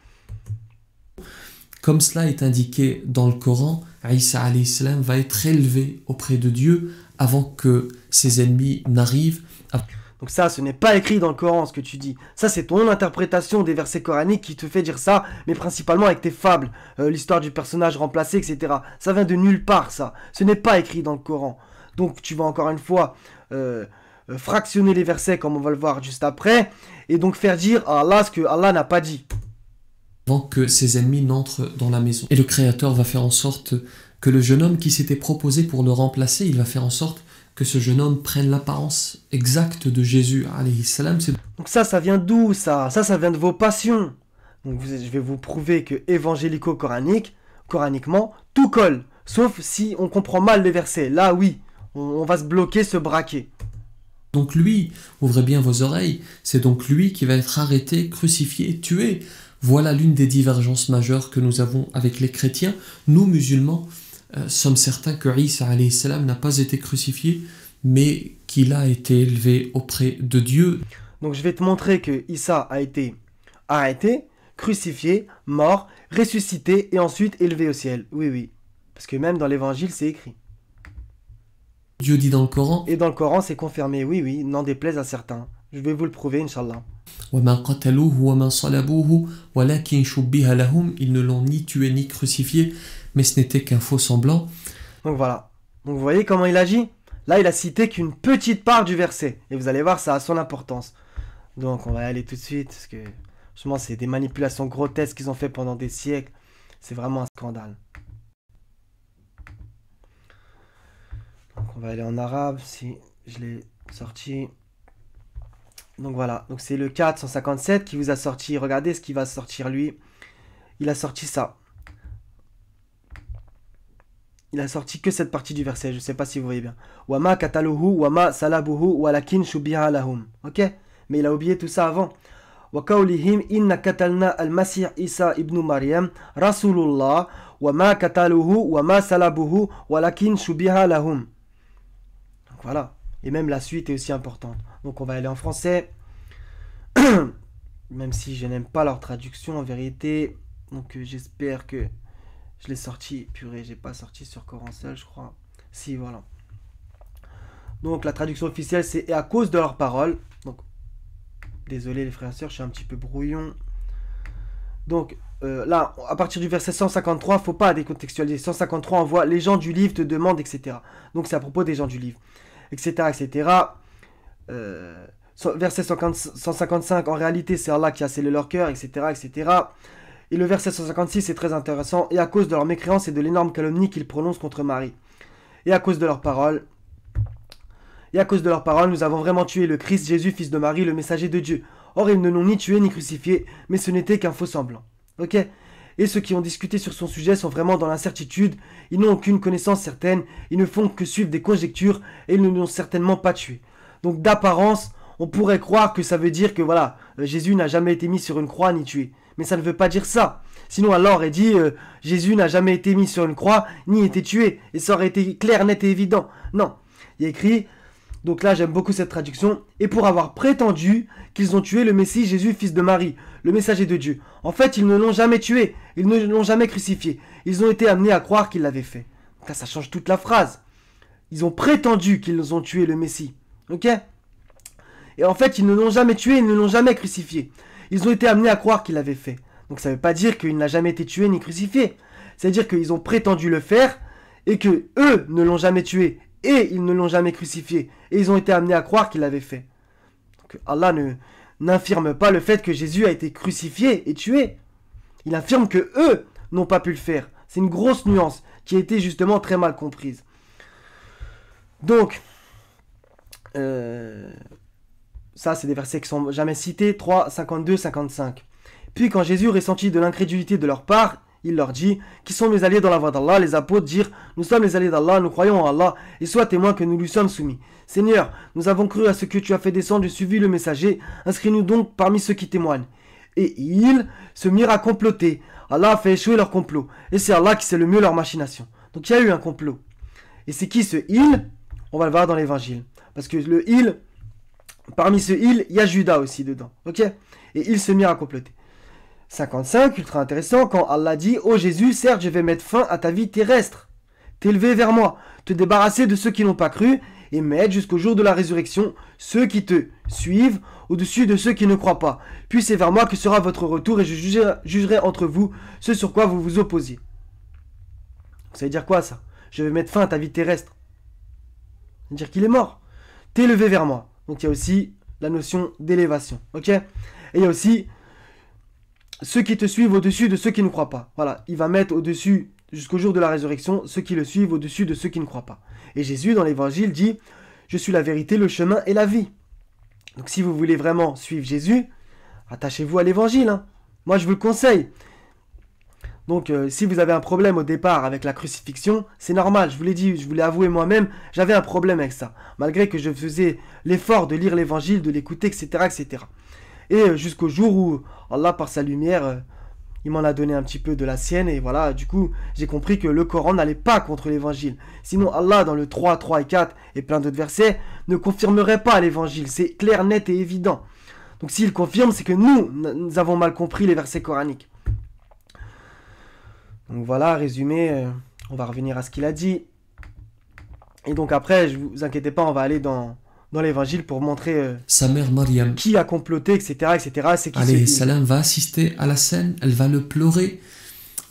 Comme cela est indiqué dans le Coran, Isa alayhi salam va être élevé auprès de Dieu avant que ses ennemis n'arrivent. Donc ça, ce n'est pas écrit dans le Coran, ce que tu dis. Ça, c'est ton interprétation des versets coraniques qui te fait dire ça, mais principalement avec tes fables, l'histoire du personnage remplacé, etc. Ça vient de nulle part, ça. Ce n'est pas écrit dans le Coran. Donc tu vas encore une fois fractionner les versets, comme on va le voir juste après, et donc faire dire à Allah ce que Allah n'a pas dit. Avant que ses ennemis n'entrent dans la maison. Et le Créateur va faire en sorte que le jeune homme qui s'était proposé pour le remplacer, il va faire en sorte que ce jeune homme prenne l'apparence exacte de Jésus alayhi salam. Donc ça vient d'où ça vient de vos passions. Donc je vais vous prouver que coraniquement, tout colle. Sauf si on comprend mal les versets. Là oui, on va se bloquer, se braquer. Donc lui, ouvrez bien vos oreilles, c'est donc lui qui va être arrêté, crucifié, tué. Voilà l'une des divergences majeures que nous avons avec les chrétiens. Nous, musulmans, sommes certains que Isa alayhi salam n'a pas été crucifié, mais qu'il a été élevé auprès de Dieu. Donc je vais te montrer que Isa a été arrêté, crucifié, mort, ressuscité et ensuite élevé au ciel. Oui, oui. Parce que même dans l'évangile, c'est écrit. Dieu dit dans le Coran. Et dans le Coran, c'est confirmé. Oui, oui, n'en déplaise à certains. Je vais vous le prouver, Inch'Allah. وَمَا قَتَلُوهُ وَمَا صَلَبُوهُ وَلَكِنْ شُبِّهَ لَهُمْ. Ils ne l'ont ni tué ni crucifié, mais ce n'était qu'un faux semblant. Donc voilà. Donc vous voyez comment il agit? Là, il a cité qu'une petite part du verset. Et vous allez voir, ça a son importance. Donc on va y aller tout de suite, parce que franchement, c'est des manipulations grotesques qu'ils ont fait pendant des siècles. C'est vraiment un scandale. Donc on va aller en arabe, si je l'ai sorti. Donc voilà, donc c'est le 457 qui vous a sorti. Regardez ce qu'il va sortir lui. Il a sorti ça. Il a sorti que cette partie du verset, je ne sais pas si vous voyez bien. Wama kataluhu, wama salabuhu, walakin shubiha lahum. Ok? Mais il a oublié tout ça avant. Wa qawlihim inna katalna al-masih Isa ibn Maryam rasulullah wama kataluhu, wama salabuhu, walakin shubiha lahum. Donc voilà. Et même la suite est aussi importante. Donc on va aller en français. Même si je n'aime pas leur traduction en vérité. Donc j'espère que je l'ai sorti. Purée, j'ai pas sorti sur Coran seul, je crois. Si, voilà. Donc la traduction officielle c'est « Et à cause de leurs paroles ». Donc, désolé les frères et sœurs, je suis un petit peu brouillon. Donc là, à partir du verset 153, faut pas décontextualiser. 153, on voit « Les gens du livre te demandent, etc. » Donc c'est à propos des gens du livre. Etc. etc. Verset 155, en réalité c'est Allah qui a scellé leur cœur, etc. etc. Et le verset 156 c'est très intéressant. Et à cause de leur mécréance et de l'énorme calomnie qu'ils prononcent contre Marie. Et à cause de leurs paroles. Et à cause de leurs paroles, nous avons vraiment tué le Christ, Jésus, fils de Marie, le messager de Dieu. Or, ils ne l'ont ni tué ni crucifié, mais ce n'était qu'un faux semblant. Ok? Et ceux qui ont discuté sur son sujet sont vraiment dans l'incertitude. Ils n'ont aucune connaissance certaine. Ils ne font que suivre des conjectures et ils ne l'ont certainement pas tué. Donc, d'apparence, on pourrait croire que ça veut dire que voilà, Jésus n'a jamais été mis sur une croix ni tué. Mais ça ne veut pas dire ça. Sinon, Allah aurait dit Jésus n'a jamais été mis sur une croix ni été tué. Et ça aurait été clair, net et évident. Non. Il y a écrit, donc là j'aime beaucoup cette traduction, et pour avoir prétendu qu'ils ont tué le Messie Jésus, fils de Marie, le messager de Dieu. En fait, ils ne l'ont jamais tué, ils ne l'ont jamais crucifié. Ils ont été amenés à croire qu'ils l'avaient fait. Donc là, ça change toute la phrase. Ils ont prétendu qu'ils ont tué le Messie. Ok? Et en fait, ils ne l'ont jamais tué, ils ne l'ont jamais crucifié. Ils ont été amenés à croire qu'il l'avait fait. Donc ça ne veut pas dire qu'il n'a jamais été tué ni crucifié. C'est-à-dire qu'ils ont prétendu le faire et que eux ne l'ont jamais tué et ils ne l'ont jamais crucifié. Et ils ont été amenés à croire qu'il l'avait fait. Donc Allah n'infirme pas le fait que Jésus a été crucifié et tué. Il affirme que eux n'ont pas pu le faire. C'est une grosse nuance qui a été justement très mal comprise. Donc, ça c'est des versets qui sont jamais cités, 3, 52, 55. Puis quand Jésus ressentit de l'incrédulité de leur part, il leur dit, qui sont mes alliés dans la voie d'Allah? Les apôtres dirent, nous sommes les alliés d'Allah, nous croyons en Allah, et sois témoin que nous lui sommes soumis. Seigneur, nous avons cru à ce que tu as fait descendre et suivi le messager, inscris-nous donc parmi ceux qui témoignent. Et ils se mirent à comploter. Allah a fait échouer leur complot, et c'est Allah qui sait le mieux leur machination. Donc il y a eu un complot. Et c'est qui ce il? On va le voir dans l'évangile. Parce que le il, parmi ce il, il y a Judas aussi dedans. Ok? Et ils se mirent à comploter. 55, ultra intéressant, quand Allah dit « Ô Jésus, certes, je vais mettre fin à ta vie terrestre, t'élever vers moi, te débarrasser de ceux qui n'ont pas cru, et mettre jusqu'au jour de la résurrection ceux qui te suivent au-dessus de ceux qui ne croient pas. Puis c'est vers moi que sera votre retour, et je jugerai entre vous ce sur quoi vous vous opposiez. » Ça veut dire quoi ça? Je vais mettre fin à ta vie terrestre. Ça veut dire qu'il est mort. T'élever vers moi. Donc il y a aussi la notion d'élévation. Ok? Et il y a aussi ceux qui te suivent au-dessus de ceux qui ne croient pas. Voilà, il va mettre au-dessus, jusqu'au jour de la résurrection, ceux qui le suivent au-dessus de ceux qui ne croient pas. Et Jésus, dans l'évangile, dit « Je suis la vérité, le chemin et la vie ». Donc si vous voulez vraiment suivre Jésus, attachez-vous à l'évangile. Hein. Moi, je vous le conseille. Donc si vous avez un problème au départ avec la crucifixion, c'est normal, je vous l'ai dit, je vous l'ai avoué moi-même, j'avais un problème avec ça. Malgré que je faisais l'effort de lire l'évangile, de l'écouter, etc. etc. Et jusqu'au jour où Allah, par sa lumière, il m'en a donné un petit peu de la sienne. Et voilà, du coup, j'ai compris que le Coran n'allait pas contre l'évangile. Sinon, Allah, dans le 3, 3 et 4 et plein d'autres versets, ne confirmerait pas l'évangile. C'est clair, net et évident. Donc s'il confirme, c'est que nous avons mal compris les versets coraniques. Donc voilà, résumé, on va revenir à ce qu'il a dit. Et donc après, je vous inquiétez pas, on va aller dans dans l'évangile pour montrer sa mère Maryam, qui a comploté, etc., etc. C'est qui alayhi salam, va assister à la scène, elle va le pleurer,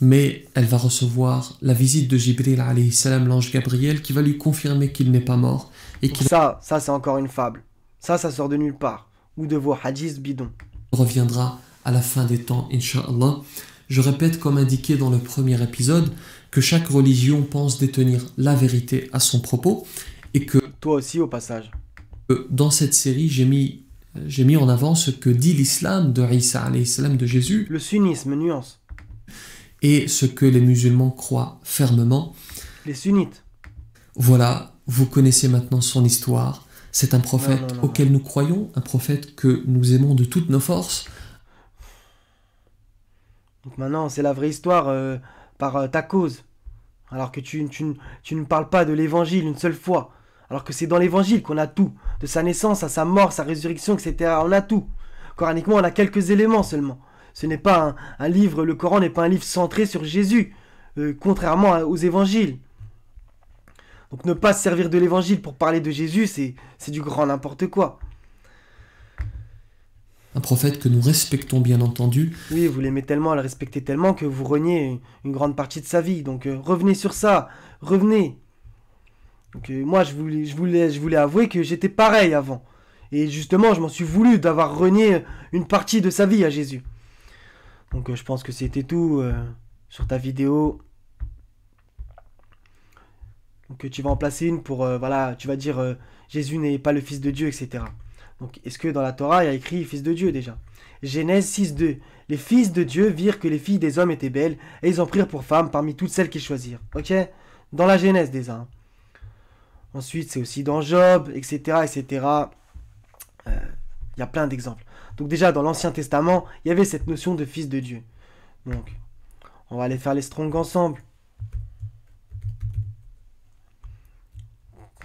mais elle va recevoir la visite de Jibril, alayhi salam, l'ange Gabriel, qui va lui confirmer qu'il n'est pas mort. Et qu'il ça c'est encore une fable. Ça sort de nulle part. Ou de vos hadiths bidons. Reviendra à la fin des temps, Inch'Allah. Je répète, comme indiqué dans le premier épisode, que chaque religion pense détenir la vérité à son propos, et que toi aussi au passage. Dans cette série, j'ai mis en avant ce que dit l'islam de Isa alayhi salam, de Jésus. Le sunnisme, nuance. Et ce que les musulmans croient fermement. Les sunnites. Voilà, vous connaissez maintenant son histoire. C'est un prophète auquel nous croyons, un prophète que nous aimons de toutes nos forces. Donc maintenant, c'est la vraie histoire par ta cause. Alors que tu ne parles pas de l'évangile une seule fois. Alors que c'est dans l'évangile qu'on a tout. De sa naissance à sa mort, sa résurrection, etc. On a tout. Coraniquement, on a quelques éléments seulement. Ce n'est pas un livre, le Coran n'est pas un livre centré sur Jésus. Contrairement aux évangiles. Donc ne pas se servir de l'évangile pour parler de Jésus, c'est du grand n'importe quoi. Un prophète que nous respectons bien entendu. Oui, vous l'aimez tellement, le respectez tellement que vous reniez une grande partie de sa vie. Donc revenez sur ça, revenez. Donc moi je voulais avouer que j'étais pareil avant. Et justement je m'en suis voulu d'avoir renié une partie de sa vie à Jésus. Donc je pense que c'était tout sur ta vidéo. Donc tu vas en placer une pour, voilà, tu vas dire Jésus n'est pas le fils de Dieu, etc. Donc est-ce que dans la Torah il y a écrit fils de Dieu déjà? Genèse 6.2. Les fils de Dieu virent que les filles des hommes étaient belles et ils en prirent pour femmes parmi toutes celles qu'ils choisirent. Ok? Dans la Genèse déjà. Hein. Ensuite c'est aussi dans Job, etc. etc. Il y a plein d'exemples. Donc déjà dans l'Ancien Testament il y avait cette notion de fils de Dieu. Donc on va aller faire les strongs ensemble.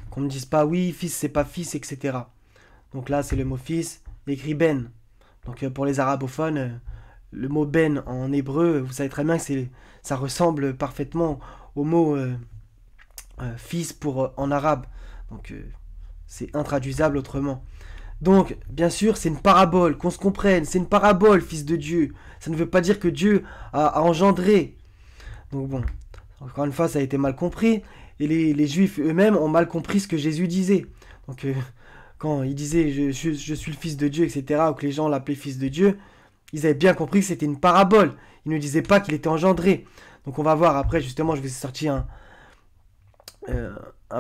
Qu'on ne me dise pas oui, fils c'est pas fils, etc. Donc là c'est le mot fils, écrit ben. Donc pour les arabophones, le mot ben en hébreu, vous savez très bien que ça ressemble parfaitement au mot fils pour en arabe. Donc c'est intraduisable autrement. Donc bien sûr c'est une parabole, qu'on se comprenne, c'est une parabole fils de Dieu. Ça ne veut pas dire que Dieu a engendré. Donc bon, encore une fois ça a été mal compris. Et les Juifs eux-mêmes ont mal compris ce que Jésus disait. Donc, quand il disait je suis le fils de Dieu, etc., ou que les gens l'appelaient fils de Dieu, ils avaient bien compris que c'était une parabole. Ils ne disaient pas qu'il était engendré. Donc, on va voir après, justement, je vous ai sorti un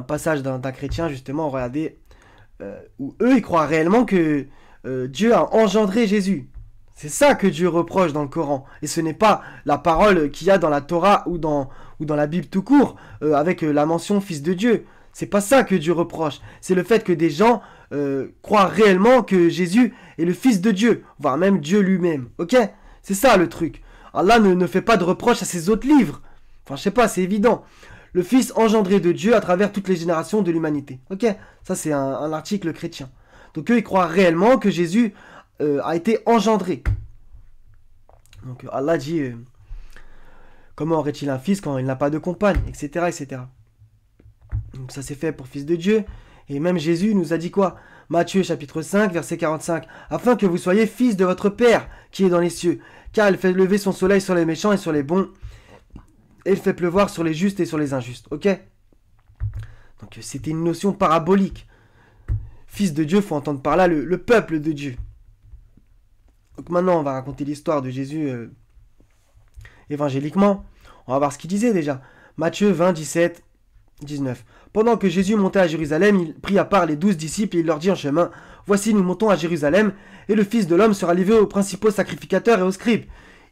passage d'un chrétien, justement, regardez, où eux, ils croient réellement que Dieu a engendré Jésus. C'est ça que Dieu reproche dans le Coran. Et ce n'est pas la parole qu'il y a dans la Torah ou dans la Bible tout court, avec la mention fils de Dieu. C'est pas ça que Dieu reproche. C'est le fait que des gens croient réellement que Jésus est le fils de Dieu, voire même Dieu lui-même. Ok? C'est ça le truc. Allah ne fait pas de reproche à ses autres livres. Enfin, je sais pas, c'est évident. Le fils engendré de Dieu à travers toutes les générations de l'humanité. Ok? Ça, c'est un article chrétien. Donc eux, ils croient réellement que Jésus a été engendré. Donc Allah dit comment aurait-il un fils quand il n'a pas de compagne, etc., etc. Donc ça c'est fait pour fils de Dieu. Et même Jésus nous a dit quoi? Matthieu chapitre 5 verset 45. Afin que vous soyez fils de votre Père qui est dans les cieux, car il fait lever son soleil sur les méchants et sur les bons, et il fait pleuvoir sur les justes et sur les injustes. Ok? Donc c'était une notion parabolique. Fils de Dieu, faut entendre par là le peuple de Dieu. Donc maintenant, on va raconter l'histoire de Jésus évangéliquement. On va voir ce qu'il disait déjà. Matthieu 20, 17, 19. Pendant que Jésus montait à Jérusalem, il prit à part les 12 disciples et il leur dit en chemin, « Voici, nous montons à Jérusalem, et le Fils de l'homme sera livré aux principaux sacrificateurs et aux scribes.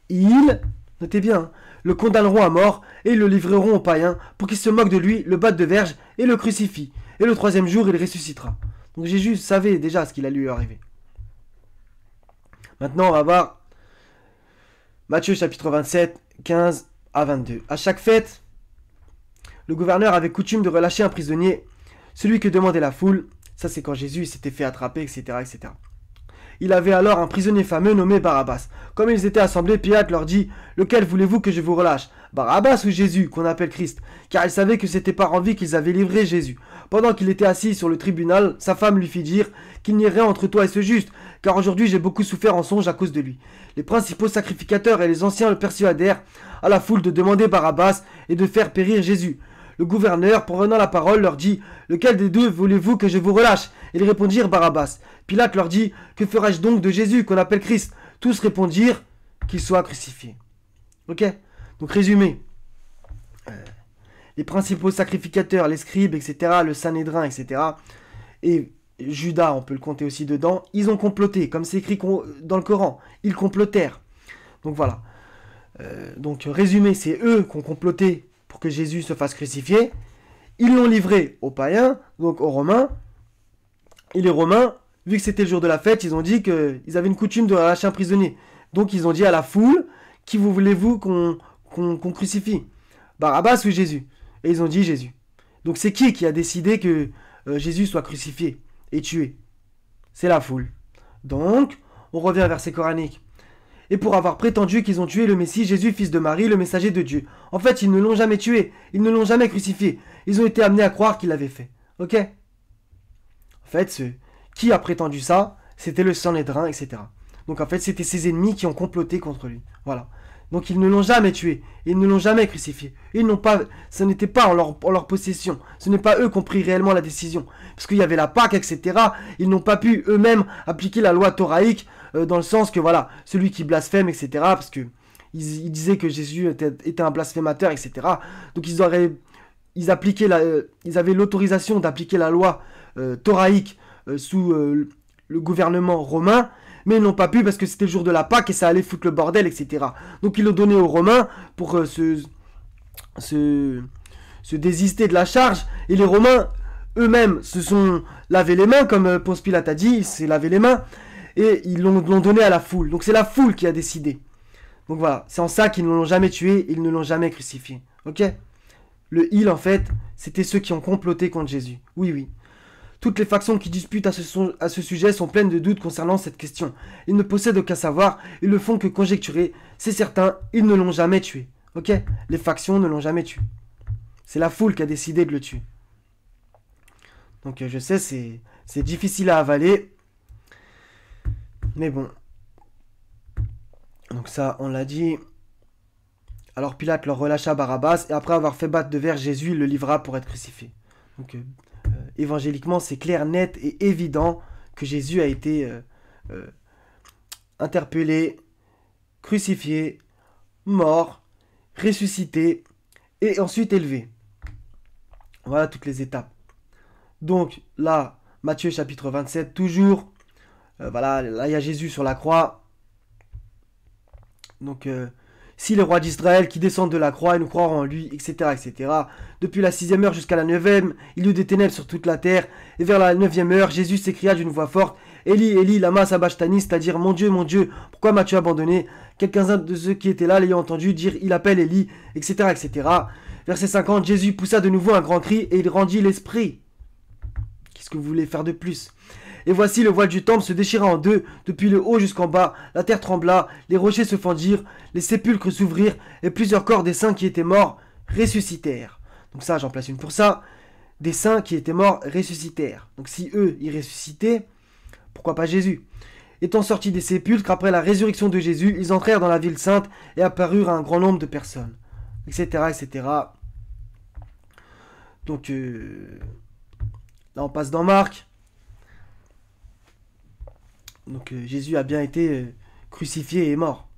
Ils, notez bien, hein, le condamneront à mort, et ils le livreront aux païens, pour qu'ils se moquent de lui, le battent de verge, et le crucifient. Et le troisième jour, il ressuscitera. » Donc Jésus savait déjà ce qu'il allait lui arriver. Maintenant, on va voir Matthieu chapitre 27, 15 à 22. À chaque fête, le gouverneur avait coutume de relâcher un prisonnier, celui que demandait la foule. Ça, c'est quand Jésus s'était fait attraper, etc., etc. Il avait alors un prisonnier fameux nommé Barabbas. Comme ils étaient assemblés, Pilate leur dit « Lequel voulez-vous que je vous relâche, Barabbas ou Jésus, qu'on appelle Christ ?» Car ils savaient que c'était par envie qu'ils avaient livré Jésus. Pendant qu'il était assis sur le tribunal, sa femme lui fit dire qu'il n'y ait rien entre toi et ce juste, car aujourd'hui j'ai beaucoup souffert en songe à cause de lui. Les principaux sacrificateurs et les anciens le persuadèrent à la foule de demander Barabbas et de faire périr Jésus. Le gouverneur, prenant la parole, leur dit « Lequel des deux voulez-vous que je vous relâche ?» Ils répondirent « Barabbas ». Pilate leur dit « Que ferai-je donc de Jésus qu'on appelle Christ ?» Tous répondirent qu'il soit crucifié. Ok? Donc résumé. Les principaux sacrificateurs, les scribes, etc., le Sanhédrin, etc., et Judas, on peut le compter aussi dedans, ils ont comploté, comme c'est écrit dans le Coran. Ils complotèrent. Donc voilà. Donc résumé, c'est eux qui ont comploté pour que Jésus se fasse crucifier. Ils l'ont livré aux païens, donc aux Romains. Et les Romains, vu que c'était le jour de la fête, ils ont dit qu'ils avaient une coutume de relâcher un prisonnier. Donc ils ont dit à la foule, qui vous voulez-vous qu'on crucifie? Barabbas ou Jésus? Et ils ont dit Jésus. Donc c'est qui a décidé que Jésus soit crucifié et tué? C'est la foule. Donc, on revient au verset coranique. Et pour avoir prétendu qu'ils ont tué le Messie, Jésus, fils de Marie, le messager de Dieu. En fait, ils ne l'ont jamais tué, ils ne l'ont jamais crucifié. Ils ont été amenés à croire qu'il l'avait fait. Ok? En fait, qui a prétendu ça? C'était le Sanhédrin, etc. Donc en fait, c'était ses ennemis qui ont comploté contre lui. Voilà. Donc ils ne l'ont jamais tué, ils ne l'ont jamais crucifié. Ils n'ont pas, ce n'était pas en leur possession. Ce n'est pas eux qui ont pris réellement la décision. Parce qu'il y avait la Pâque, etc. Ils n'ont pas pu eux-mêmes appliquer la loi thoraïque dans le sens que voilà, celui qui blasphème, etc. Parce que ils disaient que Jésus était un blasphémateur, etc. Donc ils avaient l'autorisation d'appliquer la loi thoraïque sous le gouvernement romain. Mais ils n'ont pas pu parce que c'était le jour de la Pâque et ça allait foutre le bordel, etc. Donc ils l'ont donné aux Romains pour se désister de la charge. Et les Romains eux-mêmes se sont lavé les mains, comme Ponce Pilate a dit, il s'est lavé les mains. Et ils l'ont donné à la foule. Donc c'est la foule qui a décidé. Donc voilà, c'est en ça qu'ils ne l'ont jamais tué, ils ne l'ont jamais crucifié. Ok? Le il en fait, c'était ceux qui ont comploté contre Jésus. Oui, oui. Toutes les factions qui disputent à ce sujet sont pleines de doutes concernant cette question. Ils ne possèdent aucun savoir, ils ne font que conjecturer. C'est certain, ils ne l'ont jamais tué. Ok? Les factions ne l'ont jamais tué. C'est la foule qui a décidé de le tuer. Donc je sais, c'est difficile à avaler. Mais bon. Donc ça, on l'a dit. Alors Pilate leur relâcha Barabbas, et après avoir fait battre de verre Jésus, il le livra pour être crucifié. Donc évangéliquement, c'est clair, net et évident que Jésus a été interpellé, crucifié, mort, ressuscité et ensuite élevé. Voilà toutes les étapes. Donc là, Matthieu chapitre 27, toujours, voilà, là il y a Jésus sur la croix. Donc si les rois d'Israël qui descendent de la croix et nous croiront en lui, etc., etc. Depuis la 6e heure jusqu'à la 9e, il y eut des ténèbres sur toute la terre. Et vers la 9e heure, Jésus s'écria d'une voix forte, Eli, Eli, lama sabachthani, c'est-à-dire mon Dieu, pourquoi m'as-tu abandonné? Quelques-uns de ceux qui étaient là l'ayant entendu dire, il appelle Eli, etc., etc. Verset 50, Jésus poussa de nouveau un grand cri et il rendit l'esprit. Qu'est-ce que vous voulez faire de plus? Et voici le voile du temple se déchira en deux, depuis le haut jusqu'en bas, la terre trembla, les rochers se fendirent, les sépulcres s'ouvrirent, et plusieurs corps des saints qui étaient morts ressuscitèrent. Donc ça, j'en place une pour ça. Des saints qui étaient morts ressuscitèrent. Donc si eux, ils ressuscitaient, pourquoi pas Jésus? Étant sortis des sépulcres, après la résurrection de Jésus, ils entrèrent dans la ville sainte et apparurent à un grand nombre de personnes, etc., etc. Donc là, on passe dans Marc. Donc Jésus a bien été crucifié et mort.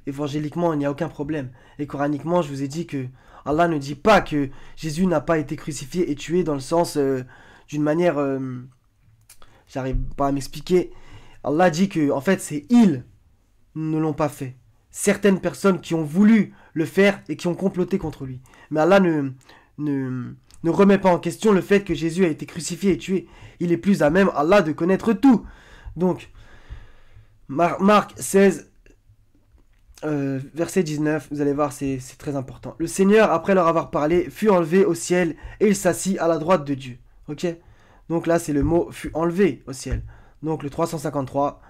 Évangéliquement, il n'y a aucun problème. Et coraniquement, je vous ai dit que Allah ne dit pas que Jésus n'a pas été crucifié et tué dans le sens d'une manière... j'arrive pas à m'expliquer. Allah dit que en fait, c'est ils ne l'ont pas fait. Certaines personnes qui ont voulu le faire et qui ont comploté contre lui. Mais Allah ne remet pas en question le fait que Jésus a été crucifié et tué. Il est plus à même, Allah, de connaître tout. Donc, Marc 16, verset 19, vous allez voir, c'est très important. Le Seigneur, après leur avoir parlé, fut enlevé au ciel et il s'assit à la droite de Dieu. Ok? Donc là, c'est le mot fut enlevé au ciel. Donc le 353,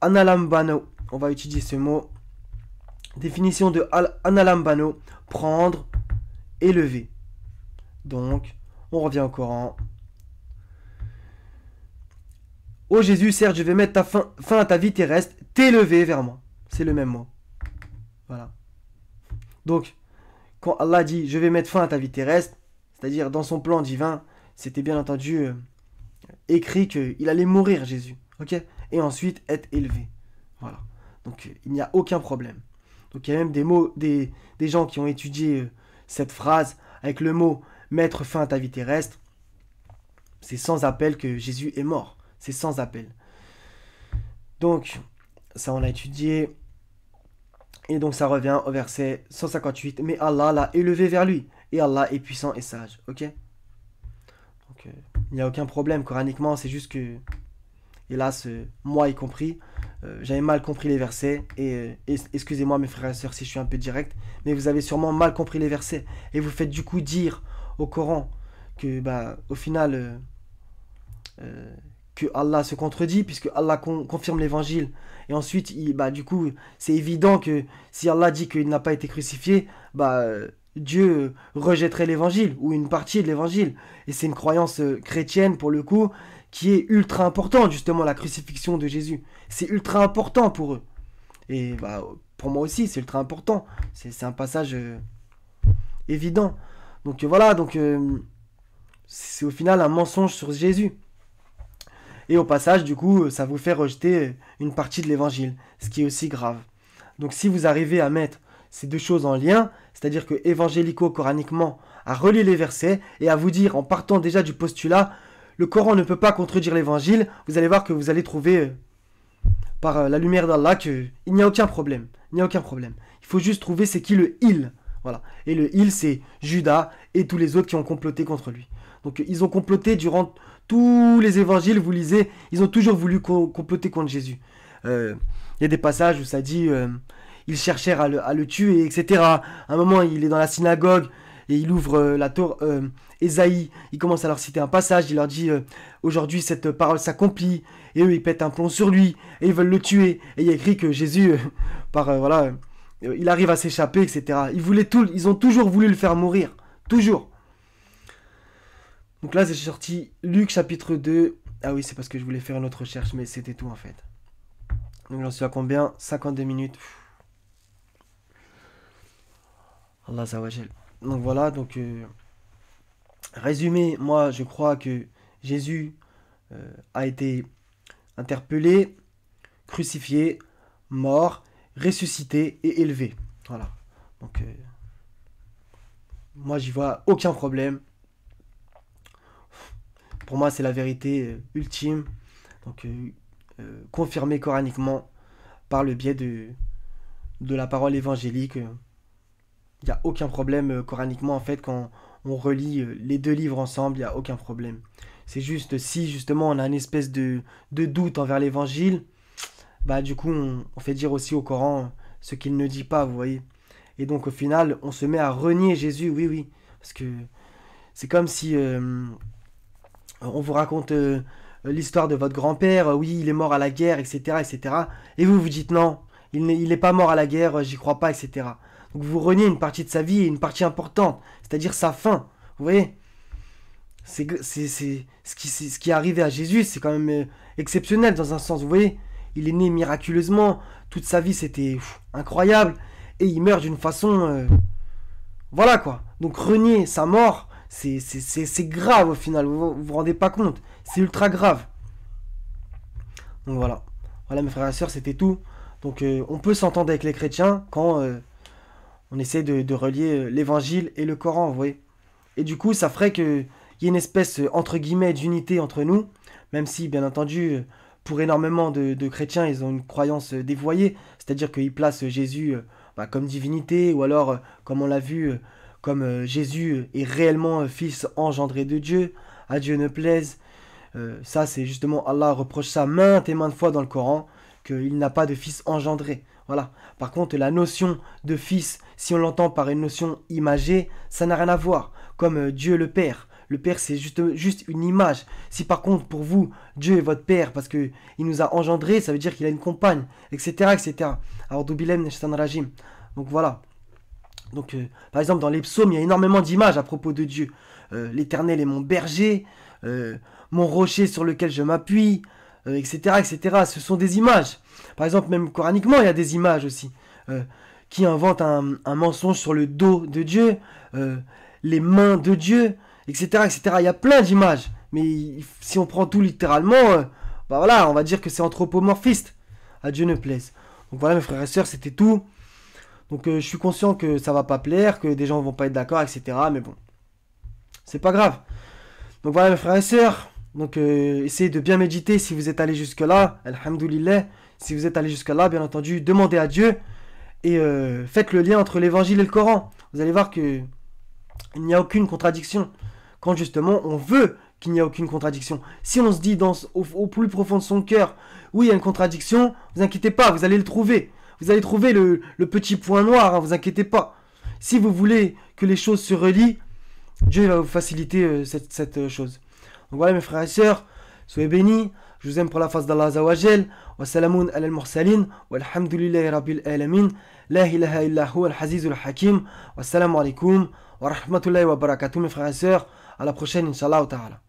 analambano, on va utiliser ce mot. Définition de analambano, prendre, élever. Donc, On revient au Coran. Ô Jésus, certes, je vais mettre fin à ta vie terrestre, t'élever vers moi. C'est le même mot. Voilà. Donc, quand Allah dit, je vais mettre fin à ta vie terrestre, c'est-à-dire dans son plan divin, c'était bien entendu écrit qu'il allait mourir, Jésus. Ok? Et ensuite être élevé. Voilà. Donc, il n'y a aucun problème. Donc, il y a même des gens qui ont étudié cette phrase avec le mot mettre fin à ta vie terrestre. C'est sans appel que Jésus est mort. C'est sans appel. Donc, ça on a étudié. Et donc ça revient au verset 158. Mais Allah l'a élevé vers lui. Et Allah est puissant et sage. Ok? Donc, il n'y a aucun problème coraniquement. C'est juste que, hélas, moi y compris, j'avais mal compris les versets. Et excusez-moi mes frères et sœurs si je suis un peu direct. Mais vous avez sûrement mal compris les versets. Et vous faites du coup dire au Coran que, au final... que Allah se contredit, puisque Allah confirme l'évangile. Et ensuite, du coup, c'est évident que si Allah dit qu'il n'a pas été crucifié, Dieu rejetterait l'évangile, ou une partie de l'évangile. Et c'est une croyance chrétienne, pour le coup, qui est ultra importante, justement, la crucifixion de Jésus. C'est ultra important pour eux. Et pour moi aussi, c'est ultra important. C'est un passage évident. Donc voilà, c'est au final un mensonge sur Jésus. Et au passage, du coup, ça vous fait rejeter une partie de l'évangile, ce qui est aussi grave. Donc si vous arrivez à mettre ces deux choses en lien, c'est-à-dire que évangélico-coraniquement, à relier les versets et à vous dire, en partant déjà du postulat, le Coran ne peut pas contredire l'évangile, vous allez voir que vous allez trouver, par la lumière d'Allah, qu'il n'y a aucun problème. Il n'y a aucun problème. Il faut juste trouver c'est qui le « il ». Voilà. Et le « il », c'est Judas et tous les autres qui ont comploté contre lui. Donc ils ont comploté durant... Tous les évangiles, vous lisez, ils ont toujours voulu comploter contre Jésus. Il y a des passages où ça dit, ils cherchèrent à le tuer, etc. À un moment, il est dans la synagogue et il ouvre la Torah, Ésaïe, il commence à leur citer un passage, il leur dit, aujourd'hui cette parole s'accomplit, et eux ils pètent un plomb sur lui, et ils veulent le tuer. Et il y a écrit que Jésus, il arrive à s'échapper, etc. Ils ont toujours voulu le faire mourir, toujours. Donc là, j'ai sorti Luc chapitre 2. Ah oui, c'est parce que je voulais faire une autre recherche, mais c'était tout en fait. Donc j'en suis à combien? 52 minutes. Allah Zawajel. Donc voilà, résumé, moi je crois que Jésus a été interpellé, crucifié, mort, ressuscité et élevé. Voilà. Donc moi j'y vois aucun problème. Pour moi, c'est la vérité ultime, donc confirmée coraniquement par le biais de la parole évangélique. Il n'y a aucun problème coraniquement, en fait, quand on relie les deux livres ensemble, il n'y a aucun problème. C'est juste si, justement, on a une espèce de doute envers l'évangile, du coup, on fait dire aussi au Coran ce qu'il ne dit pas, vous voyez. Et donc, au final, on se met à renier Jésus, oui, parce que c'est comme si... on vous raconte l'histoire de votre grand-père, oui, il est mort à la guerre, etc., etc. Et vous dites non, il n'est pas mort à la guerre, j'y crois pas, etc. Donc vous reniez une partie de sa vie, et une partie importante, c'est-à-dire sa fin. Vous voyez, ce qui est arrivé à Jésus, c'est quand même exceptionnel dans un sens, vous voyez. Il est né miraculeusement, toute sa vie c'était incroyable, et il meurt d'une façon... voilà quoi. Donc renier sa mort... C'est grave au final, vous rendez pas compte. C'est ultra grave. Donc voilà. Voilà mes frères et sœurs, c'était tout. Donc on peut s'entendre avec les chrétiens quand on essaie de relier l'évangile et le Coran, vous voyez. Et du coup, ça ferait qu'il y ait une espèce, entre guillemets, d'unité entre nous. Même si, bien entendu, pour énormément de chrétiens, ils ont une croyance dévoyée. C'est-à-dire qu'ils placent Jésus comme divinité, ou alors, comme on l'a vu... comme Jésus est réellement fils engendré de Dieu, à Dieu ne plaise. Ça, c'est justement, Allah reproche ça maintes et maintes fois dans le Coran, qu'il n'a pas de fils engendré. Voilà. Par contre, la notion de fils, si on l'entend par une notion imagée, ça n'a rien à voir. Comme Dieu le Père. Le Père, c'est juste une image. Si par contre, pour vous, Dieu est votre Père, parce qu'il nous a engendrés, ça veut dire qu'il a une compagne, etc., etc. Alors, donc voilà. Donc, par exemple, dans les psaumes, il y a énormément d'images à propos de Dieu. l'Éternel est mon berger, mon rocher sur lequel je m'appuie, etc., etc. Ce sont des images. Par exemple, même coraniquement, il y a des images aussi qui inventent un mensonge sur le dos de Dieu, les mains de Dieu, etc., etc. Il y a plein d'images. Mais si on prend tout littéralement, bah voilà, on va dire que c'est anthropomorphiste. À Dieu ne plaise. Donc voilà mes frères et sœurs, c'était tout. Donc je suis conscient que ça va pas plaire, que des gens vont pas être d'accord, etc. Mais bon, c'est pas grave. Donc voilà mes frères et sœurs. Donc essayez de bien méditer si vous êtes allé jusque là. Alhamdoulilah. Si vous êtes allé jusque là, bien entendu, demandez à Dieu. Et faites le lien entre l'évangile et le Coran. Vous allez voir que il n'y a aucune contradiction. Quand justement on veut qu'il n'y a aucune contradiction. Si on se dit au plus profond de son cœur, oui il y a une contradiction, vous inquiétez pas, vous allez le trouver. Vous allez trouver le petit point noir, hein, vous inquiétez pas. Si vous voulez que les choses se relient, Dieu va vous faciliter cette chose. Donc voilà mes frères et sœurs, soyez bénis. Je vous aime pour la face d'Allah Azza wa Jal. Wa salamun ala al-mursalin. Walhamdulillahi rabbil alamin. La ilaha illa huwa al-azizul hakim. Wassalamu alaikum wa rahmatullahi wa barakatuh mes frères et sœurs. À la prochaine, Inch'Allah ta'ala.